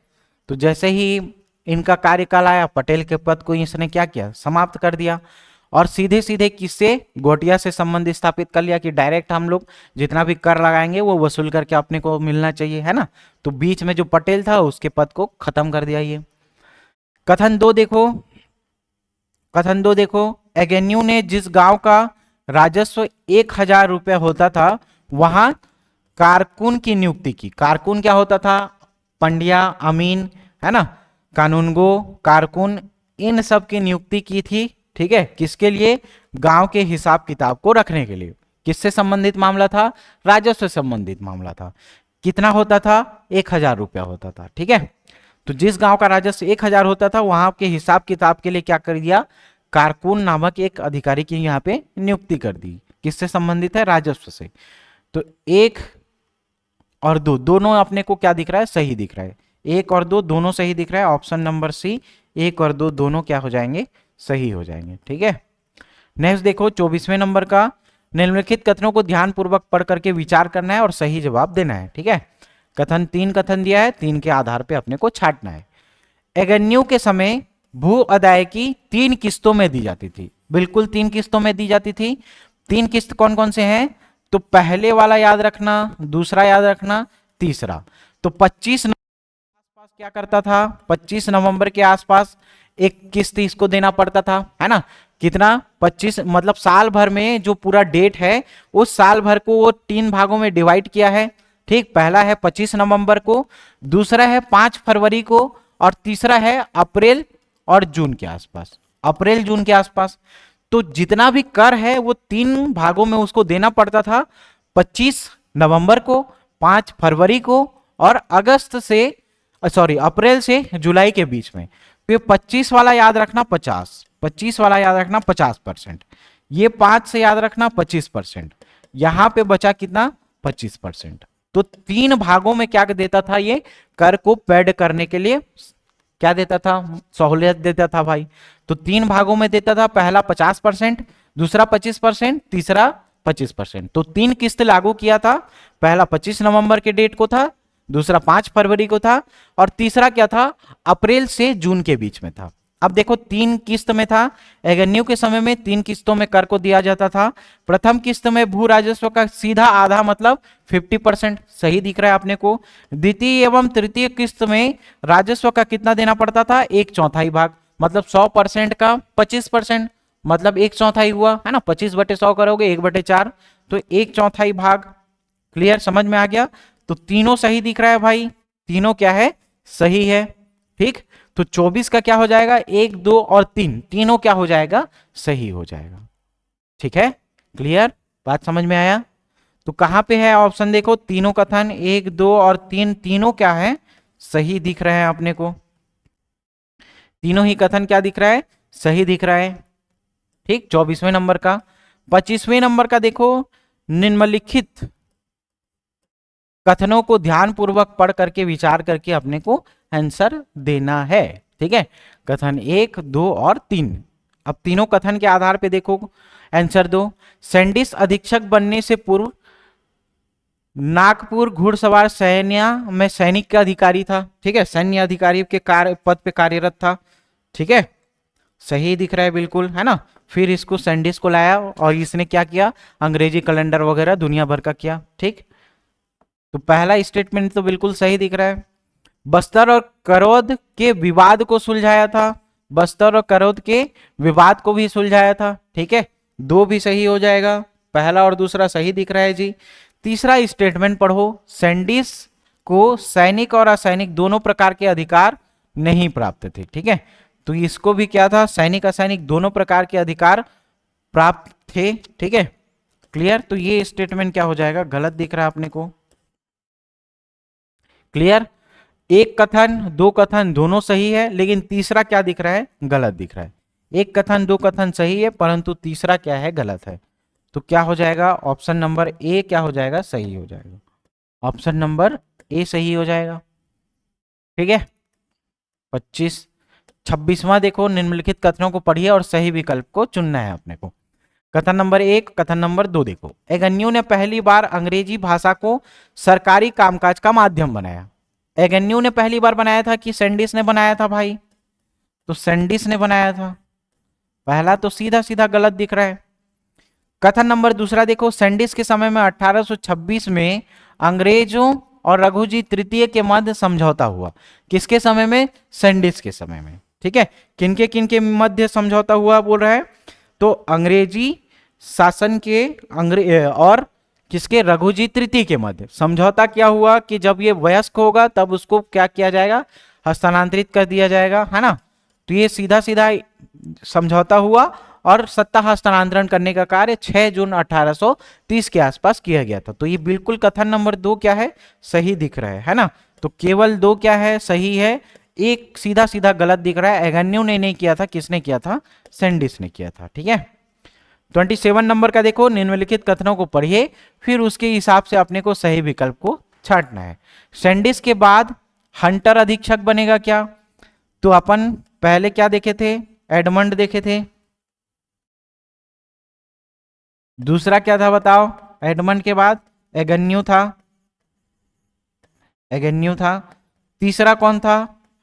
तो जैसे ही इनका कार्यकाल आया, पटेल के पद को इसने क्या किया? समाप्त कर दिया। और सीधे सीधे किससे? गोटिया से संबंध स्थापित कर लिया कि डायरेक्ट हम लोग जितना भी कर लगाएंगे वो वसूल करके अपने को मिलना चाहिए, है ना। तो बीच में जो पटेल था उसके पद को खत्म कर दिया। ये कथन 2 देखो, कथन 2 देखो, एगेन्यू ने जिस गांव का राजस्व 1000 रुपये होता था वहां कारकुन की नियुक्ति की। कारकुन क्या होता था? पंड्या, अमीन, है ना, कानूनगो, कारकुन, इन सब की नियुक्ति की थी। ठीक है, किसके लिए? गांव के हिसाब किताब को रखने के लिए। किससे संबंधित मामला था? राजस्व से संबंधित मामला था। कितना होता था? 1000 रुपया होता था। ठीक है, तो जिस गांव का राजस्व 1000 होता था वहां के हिसाब किताब के लिए क्या कर दिया? कारकुन नामक एक अधिकारी की यहाँ पे नियुक्ति कर दी। किससे संबंधित है? राजस्व से। तो 1 और 2 दोनों अपने को क्या दिख रहा है? सही दिख रहा है। 1 और 2 दोनों सही दिख रहा है। ऑप्शन नंबर सी, 1 और 2 दोनों क्या हो जाएंगे? सही हो जाएंगे। ठीक है, नेक्स्ट देखो 24वें नंबर का, निम्नलिखित कथनों को ध्यानपूर्वक पढ़ करके विचार करना है और सही जवाब देना है। ठीक है, कथन 3 कथन दिया है, 3 के आधार पे अपने को छांटना है। एगन्यू के समय भू अदायगी 3 किस्तों में दी जाती थी। बिल्कुल 3 किस्तों में दी जाती थी। 3 किस्त कौन कौन से हैं? तो पहले वाला याद रखना, दूसरा याद रखना, तीसरा। तो 25 आसपास क्या करता था? 25 नवंबर के आसपास एक किस्त इसको देना पड़ता था, है ना। कितना? 25, मतलब साल भर में जो पूरा डेट है उस साल भर को वो 3 भागों में डिवाइड किया है। ठीक, पहला है 25 नवंबर को, दूसरा है 5 फरवरी को, और तीसरा है अप्रैल और जून के आसपास। अप्रैल जून के आसपास। तो जितना भी कर है वो 3 भागों में उसको देना पड़ता था। 25 नवंबर को, 5 फरवरी को, और अप्रैल से जुलाई के बीच में। फिर 25 वाला याद रखना 50, 25 वाला याद रखना 50%, ये 5 से याद रखना 25%, यहां पे बचा कितना? 25%। तो 3 भागों में क्या देता था? ये कर को पेड करने के लिए क्या देता था? सहूलियत देता था भाई। तो 3 भागों में देता था, पहला 50%, दूसरा 25%, तीसरा 25%। तो 3 किस्त लागू किया था। पहला 25 नवंबर के डेट को था, दूसरा 5 फरवरी को था, और तीसरा क्या था? अप्रैल से जून के बीच में था। अब देखो 3 किस्त में था। एगन्यू के समय में 3 किस्तों में कर को दिया जाता था। प्रथम किस्त में भू राजस्व का सीधा आधा, मतलब 50%, सही दिख रहा है अपने को। द्वितीय एवं तृतीय किस्त में राजस्व का कितना देना पड़ता था? 1/4 भाग, मतलब 100% का 25%, मतलब 1/4 हुआ, है ना। 25/100 करोगे 1/4, तो 1/4 भाग। क्लियर, समझ में आ गया। तो तीनों सही दिख रहा है भाई, तीनों क्या है? सही है। ठीक, तो 24 का क्या हो जाएगा? 1, 2 और 3 तीनों क्या हो जाएगा? सही हो जाएगा। ठीक है, क्लियर, बात समझ में आया। तो कहां पे है ऑप्शन? देखो तीनों कथन 1, 2 और 3 तीनों क्या है? सही दिख रहे हैं अपने को। तीनों ही कथन क्या दिख रहा है? सही दिख रहा है। ठीक, 24वें नंबर का। 25वें नंबर का देखो, निम्नलिखित कथनों को ध्यानपूर्वक पढ़ करके विचार करके अपने को आंसर देना है। ठीक है, कथन 1, 2 और 3। अब तीनों कथन के आधार पे देखो आंसर दो। सैंडिस अधीक्षक बनने से पूर्व नागपुर घुड़सवार सैन्य में सैनिक का अधिकारी था। ठीक है, सैन्य अधिकारी के पद पे कार्यरत था। ठीक है, सही दिख रहा है बिल्कुल, है ना। फिर इसको सैंडिस को लाया और इसने क्या किया? अंग्रेजी कैलेंडर वगैरह दुनिया भर का किया। ठीक, तो पहला स्टेटमेंट तो बिल्कुल सही दिख रहा है। बस्तर और करौद के विवाद को सुलझाया था। बस्तर और करौद के विवाद को भी सुलझाया था। ठीक है, 2 भी सही हो जाएगा, पहला और दूसरा सही दिख रहा है जी। तीसरा स्टेटमेंट पढ़ो, सैंडिस को सैनिक और असैनिक दोनों प्रकार के अधिकार नहीं प्राप्त थे। ठीक है, तो इसको भी क्या था? सैनिक असैनिक दोनों प्रकार के अधिकार प्राप्त थे। ठीक है, क्लियर। तो ये स्टेटमेंट क्या हो जाएगा? गलत दिख रहा है अपने को। क्लियर, एक कथन 2 कथन दोनों सही है, लेकिन तीसरा क्या दिख रहा है? गलत दिख रहा है। एक कथन 2 कथन सही है, परंतु तीसरा क्या है? गलत है। तो क्या हो जाएगा? ऑप्शन नंबर ए क्या हो जाएगा? सही हो जाएगा। ऑप्शन नंबर ए सही हो जाएगा। ठीक है, 26वां देखो, निम्नलिखित कथनों को पढ़िए और सही विकल्प को चुनना है अपने को। कथन नंबर 1, कथन नंबर 2 देखो। एगन्यू ने पहली बार अंग्रेजी भाषा को सरकारी कामकाज का माध्यम बनाया। एगन्यू ने पहली बार बनाया था कि सैंडिस ने बनाया था भाई? तो सैंडिस ने बनाया था। पहला तो सीधा सीधा गलत दिख रहा है। कथन नंबर दूसरा देखो, सैंडिस के समय में 1826 में अंग्रेजों और रघुजी तृतीय के मध्य समझौता हुआ। किसके समय में? सैंडिस के समय में। ठीक है, किनके मध्य समझौता हुआ बोल रहा है? तो अंग्रेजी शासन के और किसके? रघुजी तृतीय के मध्य समझौता क्या हुआ कि जब ये वयस्क होगा तब उसको क्या किया जाएगा? हस्तांतरित कर दिया जाएगा, है ना। तो ये सीधा सीधा समझौता हुआ और सत्ता हस्तांतरण करने का कार्य 6 जून 1830 के आसपास किया गया था। तो ये बिल्कुल कथन नंबर 2 क्या है? सही दिख रहा है ना। तो केवल 2 क्या है? सही है। एक सीधा सीधा गलत दिख रहा है। एगन्यू ने नहीं किया था, किसने किया था? सैंडिस ने किया था। ठीक है, 27 नंबर का देखो, निम्नलिखित कथनों को पढ़िए, फिर उसके हिसाब से अपने को सही विकल्प को छांटना है। सैंडिस के बाद हंटर अधीक्षक बनेगा क्या? तो अपन पहले क्या देखे थे? एडमंड देखे थे। दूसरा क्या था बताओ? एडमंड के बाद एगन्यू था। एगन्यू था। तीसरा कौन था?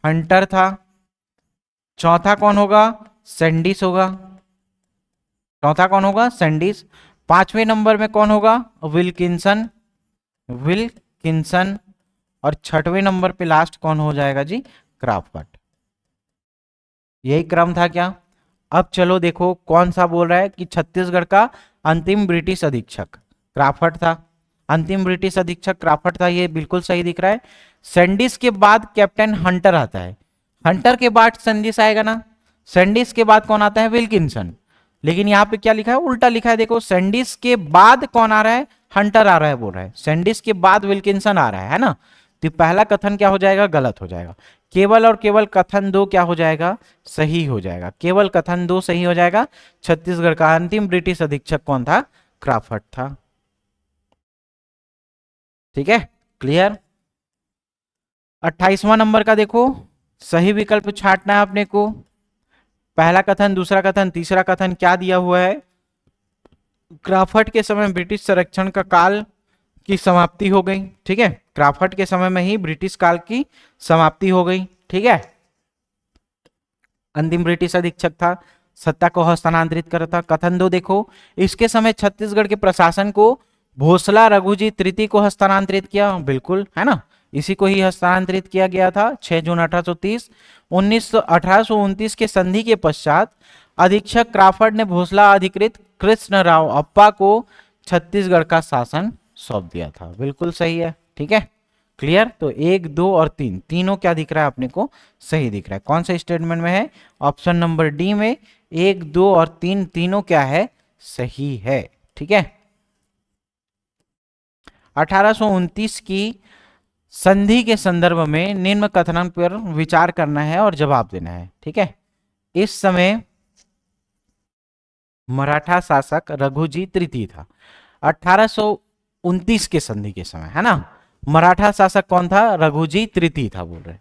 हंटर था। चौथा कौन होगा? सैंडिस होगा। चौथा कौन होगा? सैंडिस। 5वें नंबर में कौन होगा? विल्किंसन। विल्किंसन। और 6वें नंबर पे लास्ट कौन हो जाएगा जी? क्राफट। यही क्रम था क्या? अब चलो देखो कौन सा बोल रहा है कि छत्तीसगढ़ का अंतिम ब्रिटिश अधीक्षक क्राफट था। अंतिम ब्रिटिश अधीक्षक क्राफट था, ये बिल्कुल सही दिख रहा है। सैंडिस के बाद कैप्टन हंटर आता है। हंटर के बाद सैंडिस आएगा ना। सैंडिस के बाद कौन आता है? विल्किंसन। लेकिन यहाँ पे क्या लिखा है? उल्टा लिखा है। देखो, सैंडिस के बाद कौन आ रहा है? हंटर आ रहा है बोल रहा है। सैंडिस के बाद विल्किंसन आ रहा है ना। तो पहला कथन क्या हो जाएगा? गलत हो जाएगा। केवल और केवल कथन 2 क्या हो जाएगा? सही हो जाएगा। केवल कथन 2 सही हो जाएगा। छत्तीसगढ़ का अंतिम ब्रिटिश अधीक्षक कौन था? क्राफट था। ठीक है, क्लियर। 28वां नंबर का देखो, सही विकल्प छांटना है अपने को। पहला कथन, दूसरा कथन, तीसरा कथन क्या दिया हुआ है? क्राफट के समय ब्रिटिश संरक्षण का काल की समाप्ति हो गई। ठीक है, क्राफट के समय में ही ब्रिटिश काल की समाप्ति हो गई। ठीक है, अंतिम ब्रिटिश अधीक्षक था, सत्ता को हस्तांतरित कर था। कथन 2 देखो, इसके समय छत्तीसगढ़ के प्रशासन को भोसला रघुजी तृतीय को हस्तांतरित किया। बिल्कुल, है ना, इसी को ही हस्तांतरित किया गया था 6 जून 1830। 1829 के संधि के पश्चात अधीक्षक क्राफर्ड ने भोसला अधिकृत कृष्णराव अप्पा को छत्तीसगढ़ का शासन सौंप दिया था। बिल्कुल सही है। ठीक है, क्लियर। तो 1, 2 और 3 तीनों क्या दिख रहा है अपने को? सही दिख रहा है। कौन सा स्टेटमेंट में है? ऑप्शन नंबर डी में 1, 2 और 3 तीनों क्या है? सही है। ठीक है, 1829 की संधि के संदर्भ में निम्न कथन पर विचार करना है और जवाब देना है। ठीक है, इस समय मराठा शासक रघुजी तृतीय था। 1829 के संधि के समय, है ना, मराठा शासक कौन था? रघुजी तृतीय था बोल रहे।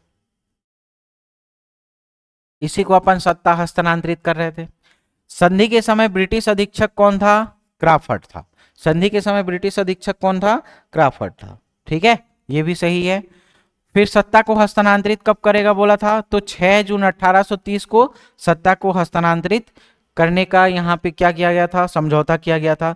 इसी को अपन सत्ता हस्तांतरित कर रहे थे। संधि के समय ब्रिटिश अधीक्षक कौन था? क्राफट था। संधि के समय ब्रिटिश अधीक्षक कौन था? क्राफट था। ठीक है, ये भी सही है। फिर सत्ता को हस्तांतरित कब करेगा बोला था? तो 6 जून 1830 को सत्ता को हस्तांतरित करने का यहाँ पे क्या किया गया था? समझौता किया गया था।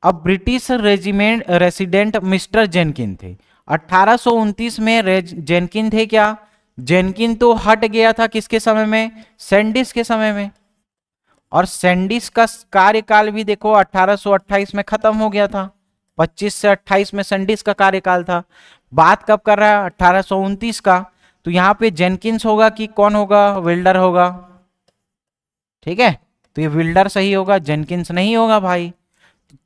अब ब्रिटिश रेसिडेंट मिस्टर जेनकिन थे। 1829 में जेनकिन थे क्या? जेनकिन तो हट गया था किसके समय में? सैंडिस के समय में। और सैंडिस का कार्यकाल भी देखो 1828 में खत्म हो गया था। 25 से 28 में सैंडिस का कार्यकाल था। बात कब कर रहा है? 1829 का। तो यहाँ पे जेनकिंस होगा कि कौन होगा? विल्डर होगा। ठीक है, तो ये विल्डर सही होगा, जेनकिंस नहीं होगा भाई।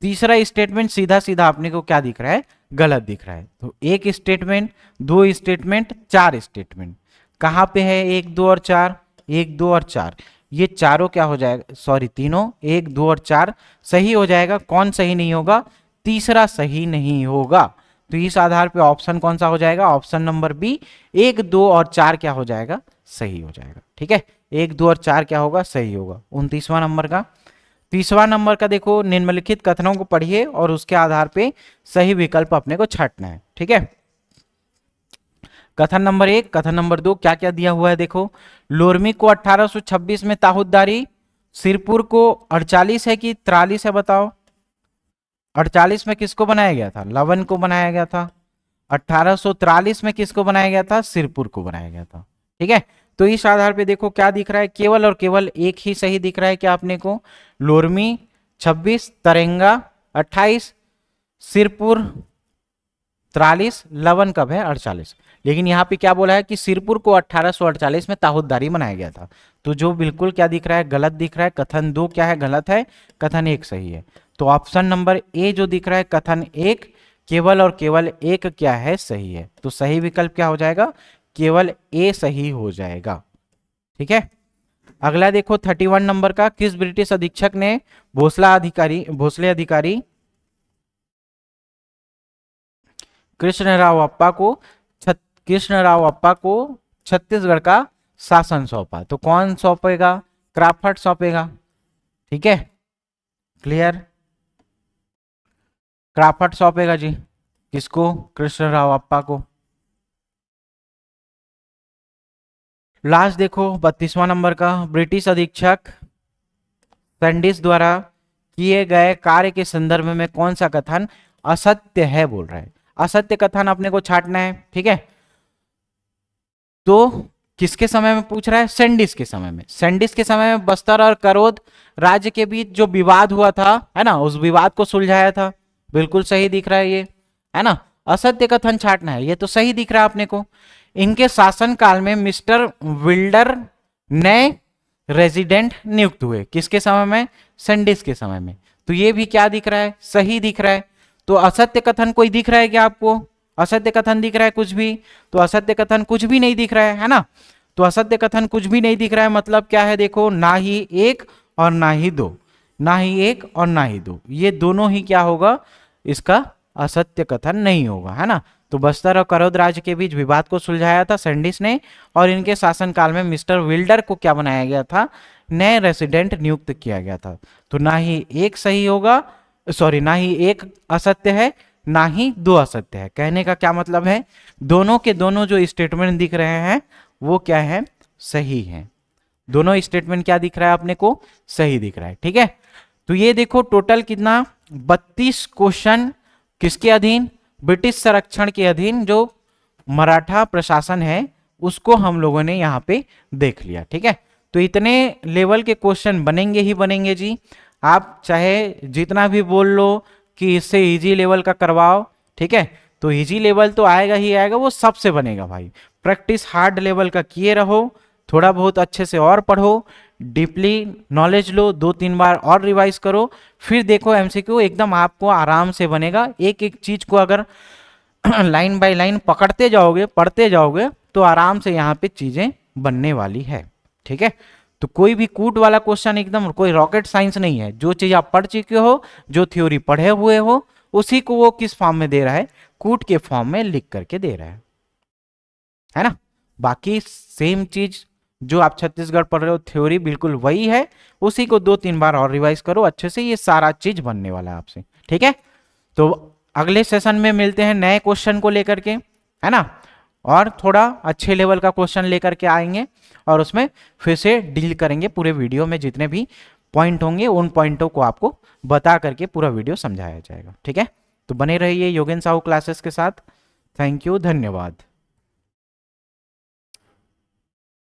तीसरा स्टेटमेंट सीधा सीधा अपने को क्या दिख रहा है? गलत दिख रहा है। तो 1 स्टेटमेंट, 2 स्टेटमेंट, 4 स्टेटमेंट कहां पे है? 1, 2 और 4, 1, 2 और 4, ये चारों क्या हो जाएगा? सॉरी, तीनों 1, 2 और 4 सही हो जाएगा। कौन सही नहीं होगा? तीसरा सही नहीं होगा। तो इस आधार पे ऑप्शन कौन सा हो जाएगा? ऑप्शन नंबर बी, 1, 2 और 4 क्या हो जाएगा? सही हो जाएगा। ठीक है, 1, 2 और 4 क्या होगा? सही होगा। 29वां नंबर का, 30वां नंबर का देखो, निम्नलिखित कथनों को पढ़िए और उसके आधार पे सही विकल्प अपने को छांटना है। ठीक है, कथन नंबर 1, कथन नंबर 2 क्या क्या दिया हुआ है देखो। लोरमी को 1826 में ताहुतदारी, सिरपुर को 48 है कि 43 है बताओ। 48 में किसको बनाया गया था? लवन को बनाया गया था। 1843 में किसको बनाया गया था? सिरपुर को बनाया गया था। ठीक है, तो इस आधार पे देखो क्या दिख रहा है, केवल और केवल एक ही सही दिख रहा है क्या अपने को? लोरमी 26, तरेंगा 28, सिरपुर 43, लवन कब है? 48। लेकिन यहाँ पे क्या बोला है कि सिरपुर को 1848 में ताहुतदारी बनाया गया था। तो जो बिल्कुल क्या दिख रहा है? गलत दिख रहा है। कथन 2 क्या है? गलत है। कथन 1 सही है। तो ऑप्शन नंबर ए जो दिख रहा है कथन 1, केवल और केवल एक क्या है? सही है। तो सही विकल्प क्या हो जाएगा? केवल ए सही हो जाएगा। ठीक है, अगला देखो 31 नंबर का, किस ब्रिटिश अधीक्षक ने भोसले अधिकारी कृष्णराव अप्पा को छत्तीसगढ़ का शासन सौंपा? तो कौन सौंपेगा? क्राफट सौंपेगा। ठीक है, क्लियर, क्राफट सौंपेगा जी। किसको? कृष्णराव अप्पा को। लास्ट देखो 32वां नंबर का, ब्रिटिश अधीक्षक सैंडिस द्वारा किए गए कार्य के संदर्भ में कौन सा कथन असत्य है बोल रहा है? असत्य कथन अपने को छांटना है। ठीक है, तो किसके समय में पूछ रहा है? सैंडिस के समय में। सैंडिस के समय में बस्तर और करौद राज्य के बीच जो विवाद हुआ था, है ना, उस विवाद को सुलझाया था। बिल्कुल सही दिख रहा है ये, है ना। असत्य कथन छांटना है, ये तो सही दिख रहा है अपने को। इनके शासन काल में मिस्टर विल्डर नए रेजिडेंट नियुक्त हुए। किसके समय में? सैंडिस के समय में। तो ये भी क्या दिख रहा है? सही दिख रहा है। तो असत्य कथन कोई दिख रहा है क्या आपको? असत्य कथन दिख रहा है कुछ भी? तो असत्य कथन कुछ भी नहीं दिख रहा है ना। तो असत्य कथन कुछ भी नहीं दिख रहा है मतलब क्या है देखो, ना ही एक और ना ही दो, ना ही एक और ना ही दो, ये दोनों ही क्या होगा? इसका असत्य कथन नहीं होगा, है ना। तो बस्तर और करौद राज्य के बीच विवाद को सुलझाया था सैंडिस ने, और इनके शासनकाल में मिस्टर विल्डर को क्या बनाया गया था? नए रेसिडेंट नियुक्त किया गया था। तो ना ही एक सही होगा, सॉरी, ना ही एक असत्य है, ना ही दो असत्य है। कहने का क्या मतलब है? दोनों के दोनों जो स्टेटमेंट दिख रहे हैं वो क्या है? सही है। दोनों स्टेटमेंट क्या दिख रहा है अपने को? सही दिख रहा है। ठीक है, तो ये देखो टोटल कितना 32 क्वेश्चन किसके अधीन? ब्रिटिश संरक्षण के अधीन जो मराठा प्रशासन है उसको हम लोगों ने यहाँ पे देख लिया। ठीक है, तो इतने लेवल के क्वेश्चन बनेंगे ही बनेंगे जी। आप चाहे जितना भी बोल लो कि इससे इजी लेवल का करवाओ, ठीक है, तो इजी लेवल तो आएगा ही आएगा, वो सबसे बनेगा भाई। प्रैक्टिस हार्ड लेवल का किए रहो, थोड़ा बहुत अच्छे से और पढ़ो, डीपली नॉलेज लो, 2-3 बार और रिवाइज करो, फिर देखो एमसीक्यू एकदम आपको आराम से बनेगा। एक एक चीज को अगर लाइन बाय लाइन पकड़ते जाओगे, पढ़ते जाओगे, तो आराम से यहाँ पे चीजें बनने वाली है। ठीक है, तो कोई भी कूट वाला क्वेश्चन एकदम कोई रॉकेट साइंस नहीं है। जो चीज आप पढ़ चुके हो, जो थ्योरी पढ़े हुए हो, उसी को वो किस फॉर्म में दे रहा है? कूट के फॉर्म में लिख करके दे रहा है ना। बाकी सेम चीज जो आप छत्तीसगढ़ पढ़ रहे हो थ्योरी बिल्कुल वही है, उसी को 2-3 बार और रिवाइज करो अच्छे से, ये सारा चीज बनने वाला है आपसे। ठीक है, तो अगले सेशन में मिलते हैं नए क्वेश्चन को लेकर के, है ना, और थोड़ा अच्छे लेवल का क्वेश्चन लेकर के आएंगे और उसमें फिर से डील करेंगे। पूरे वीडियो में जितने भी पॉइंट होंगे उन पॉइंटों को आपको बता करके पूरा वीडियो समझाया जाएगा। ठीक है, तो बने रहिए योगेन साहू क्लासेस के साथ। थैंक यू, धन्यवाद।